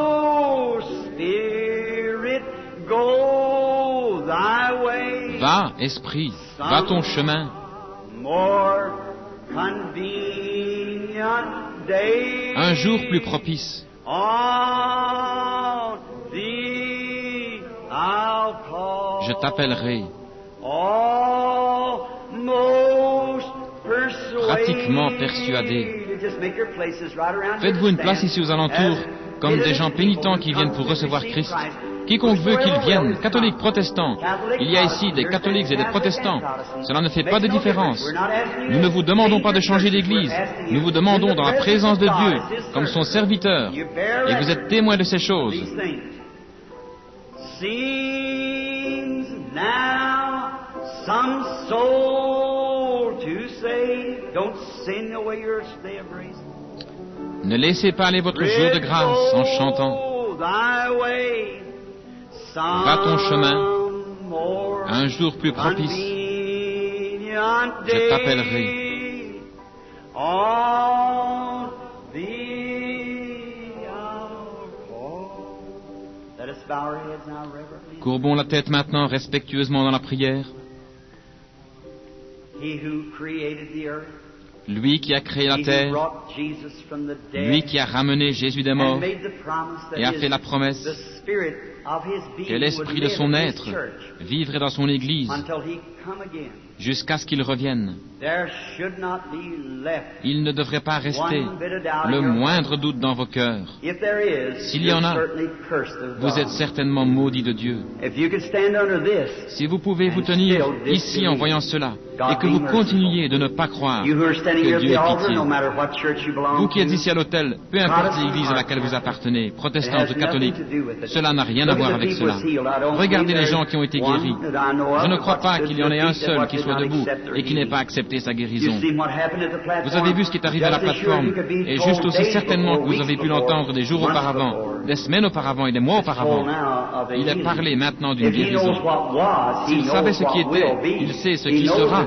va, esprit, va ton chemin. Un jour plus propice. Je t'appellerai. Pratiquement persuadé. Faites-vous une place ici aux alentours, comme des gens pénitents qui viennent pour recevoir Christ. Quiconque veut qu'il vienne, catholiques, protestants. Il y a ici des catholiques et des protestants. Cela ne fait pas de différence. Nous ne vous demandons pas de changer d'église. Nous vous demandons dans la présence de Dieu, comme son serviteur. Et vous êtes témoins de ces choses. Ne laissez pas aller votre jour de grâce en chantant. Va ton chemin, un jour plus propice, je t'appellerai. Courbons la tête maintenant respectueusement dans la prière. Lui qui a créé la terre, lui qui a ramené Jésus des morts et a fait la promesse que l'esprit de son être vivrait dans son Église jusqu'à ce qu'il revienne. Il ne devrait pas rester le moindre doute dans vos cœurs. S'il y en a, vous êtes certainement maudits de Dieu. Si vous pouvez vous tenir ici en voyant cela, et que vous continuiez de ne pas croire que Dieu ait pitié. Vous qui êtes ici à l'autel, peu importe l'église à laquelle vous appartenez, protestante ou catholique, cela n'a rien à voir avec cela. Regardez les gens qui ont été guéris. Je ne crois pas qu'il y en ait un seul qui soit debout et qui n'ait pas accepté sa guérison. Vous avez vu ce qui est arrivé à la plateforme, et juste aussi certainement que vous avez pu l'entendre des jours auparavant, des semaines auparavant et des mois auparavant. Il est parlé maintenant d'une guérison. S'il savait ce qui était, il sait ce qui sera.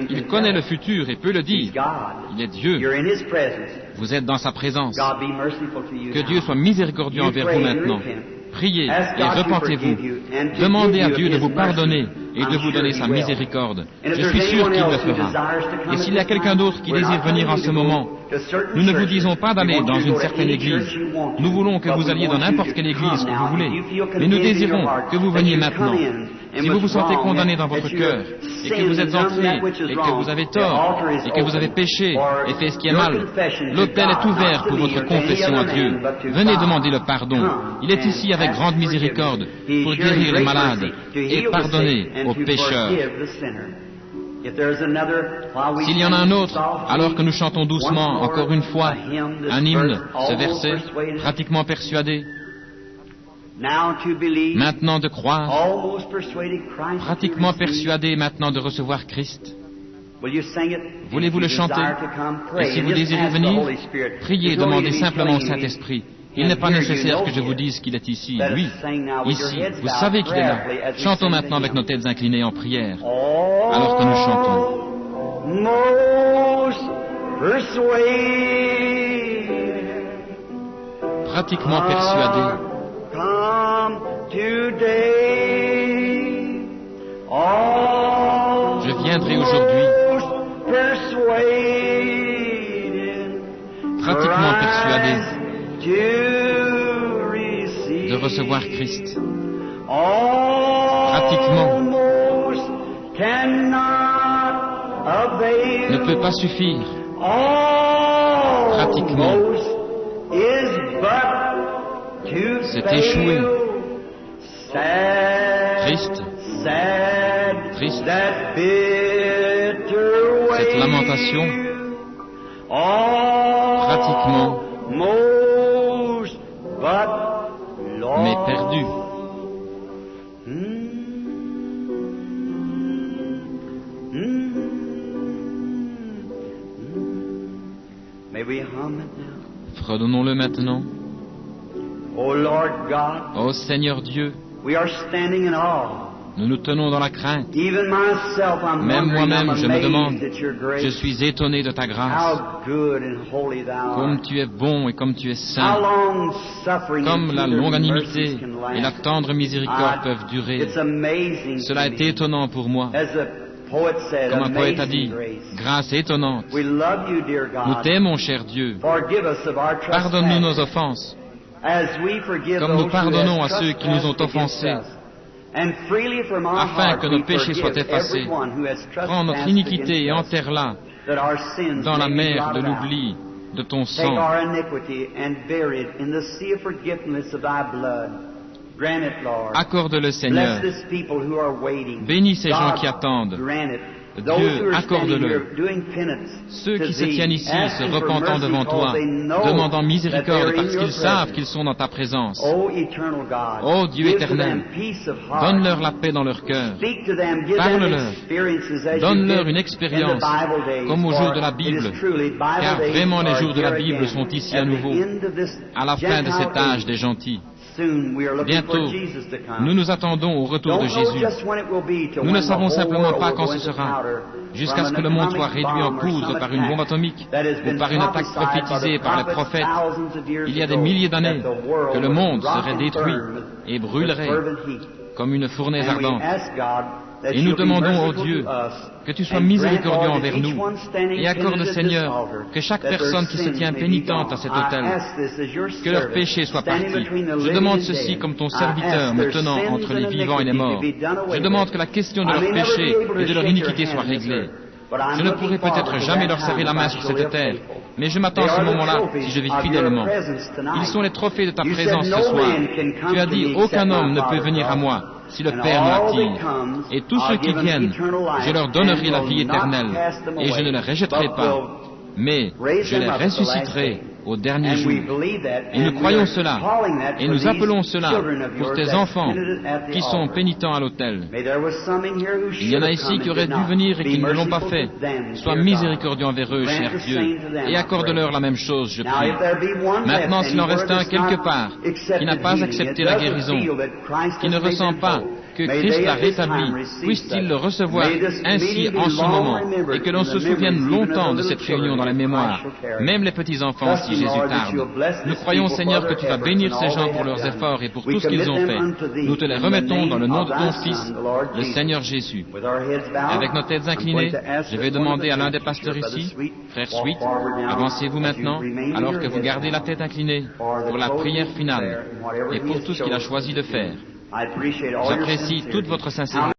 Il connaît le futur et peut le dire. Il est Dieu. Vous êtes dans sa présence. Que Dieu soit miséricordieux envers vous maintenant. Priez et repentez-vous. Demandez à Dieu de vous pardonner et de vous donner sa miséricorde. Je suis sûr qu'il le fera. Et s'il y a quelqu'un d'autre qui désire venir en ce moment, nous ne vous disons pas d'aller dans une certaine église. Nous voulons que vous alliez dans n'importe quelle église que vous voulez. Mais nous désirons que vous veniez maintenant. Si vous vous sentez condamné dans votre cœur, et que vous êtes entré, et que vous avez tort, et que vous avez péché, et fait ce qui est mal, l'autel est ouvert pour votre confession à Dieu. Venez demander le pardon. Il est ici avec grande miséricorde pour guérir les malades et pardonner aux pécheurs. S'il y en a un autre, alors que nous chantons doucement, encore une fois, un hymne, ce verset, pratiquement persuadé, maintenant de croire, pratiquement persuadé maintenant de recevoir Christ. Voulez-vous le chanter? Et si vous désirez venir, priez, demandez simplement au Saint-Esprit. Il n'est pas nécessaire que je vous dise qu'il est ici, lui, ici. Vous savez qu'il est là. Chantons maintenant avec nos têtes inclinées en prière, alors que nous chantons. Pratiquement persuadé. Je viendrai aujourd'hui. Pratiquement persuadé de recevoir Christ. Pratiquement ne peut pas suffire. Pratiquement c'est échoué. Triste, triste, cette lamentation, pratiquement, mais perdu. Fredonnons-le maintenant. Ô Seigneur Dieu, nous nous tenons dans la crainte. Même moi-même, je me demande, je suis étonné de ta grâce. Comme tu es bon et comme tu es saint, comme la longanimité et la tendre miséricorde peuvent durer. Cela est étonnant pour moi. Comme un poète a dit, grâce étonnante. Nous t'aimons, cher Dieu. Pardonne-nous nos offenses, comme nous pardonnons à ceux qui nous ont offensés, afin que nos péchés soient effacés. Prends notre iniquité et enterre-la dans la mer de l'oubli de ton sang. Accorde-le, Seigneur. Bénis ces gens qui attendent. Dieu, accorde-le. Ceux qui se tiennent ici, se repentant devant toi, demandant miséricorde parce qu'ils savent qu'ils sont dans ta présence. Ô Dieu éternel, donne-leur la paix dans leur cœur. Parle-leur. Donne-leur une expérience comme au jour de la Bible, car vraiment les jours de la Bible sont ici à nouveau, à la fin de cet âge des gentils. Bientôt, nous nous attendons au retour de Jésus. Nous ne savons simplement pas quand ce sera, jusqu'à ce que le monde soit réduit en poudre par une bombe atomique ou par une attaque prophétisée par les prophètes. Il y a des milliers d'années que le monde serait détruit et brûlerait comme une fournaise ardente. Et nous demandons, ô Dieu, que tu sois miséricordieux envers nous et accorde, Seigneur, que chaque personne qui se tient pénitente à cet autel, que leur péché soit parti. Je demande ceci comme ton serviteur me tenant entre les vivants et les morts. Je demande que la question de leur péché et de leur iniquité soit réglée. Je ne pourrai peut-être jamais leur serrer la main sur cette terre, mais je m'attends à ce moment-là si je vis fidèlement. Ils sont les trophées de ta présence ce soir. Tu as dit, aucun homme ne peut venir à moi si le Père me l'attire. Et tous ceux qui viennent, je leur donnerai la vie éternelle, et je ne les rejetterai pas, mais je les ressusciterai au dernier jour. Et nous croyons cela, et nous appelons cela pour tes enfants qui sont pénitents à l'autel. Il y en a ici qui auraient dû venir et qui ne l'ont pas fait. Sois miséricordieux envers eux, cher Dieu, et accorde-leur la même chose, je prie. Maintenant, s'il en reste un quelque part qui n'a pas accepté la guérison, qui ne ressent pas que Christ l'a rétabli, puisse-t-il le recevoir ainsi en ce moment, et que l'on se souvienne longtemps de cette réunion dans la mémoire, même les petits-enfants si Jésus tarde. Nous croyons, Seigneur, que tu vas bénir ces gens pour leurs efforts et pour tout ce qu'ils ont fait. Nous te les remettons dans le nom de ton Fils, le Seigneur Jésus. Avec nos têtes inclinées, je vais demander à l'un des pasteurs ici, frère Sweet, avancez-vous maintenant, alors que vous gardez la tête inclinée, pour la prière finale, et pour tout ce qu'il a choisi de faire. J'apprécie toute votre sincérité.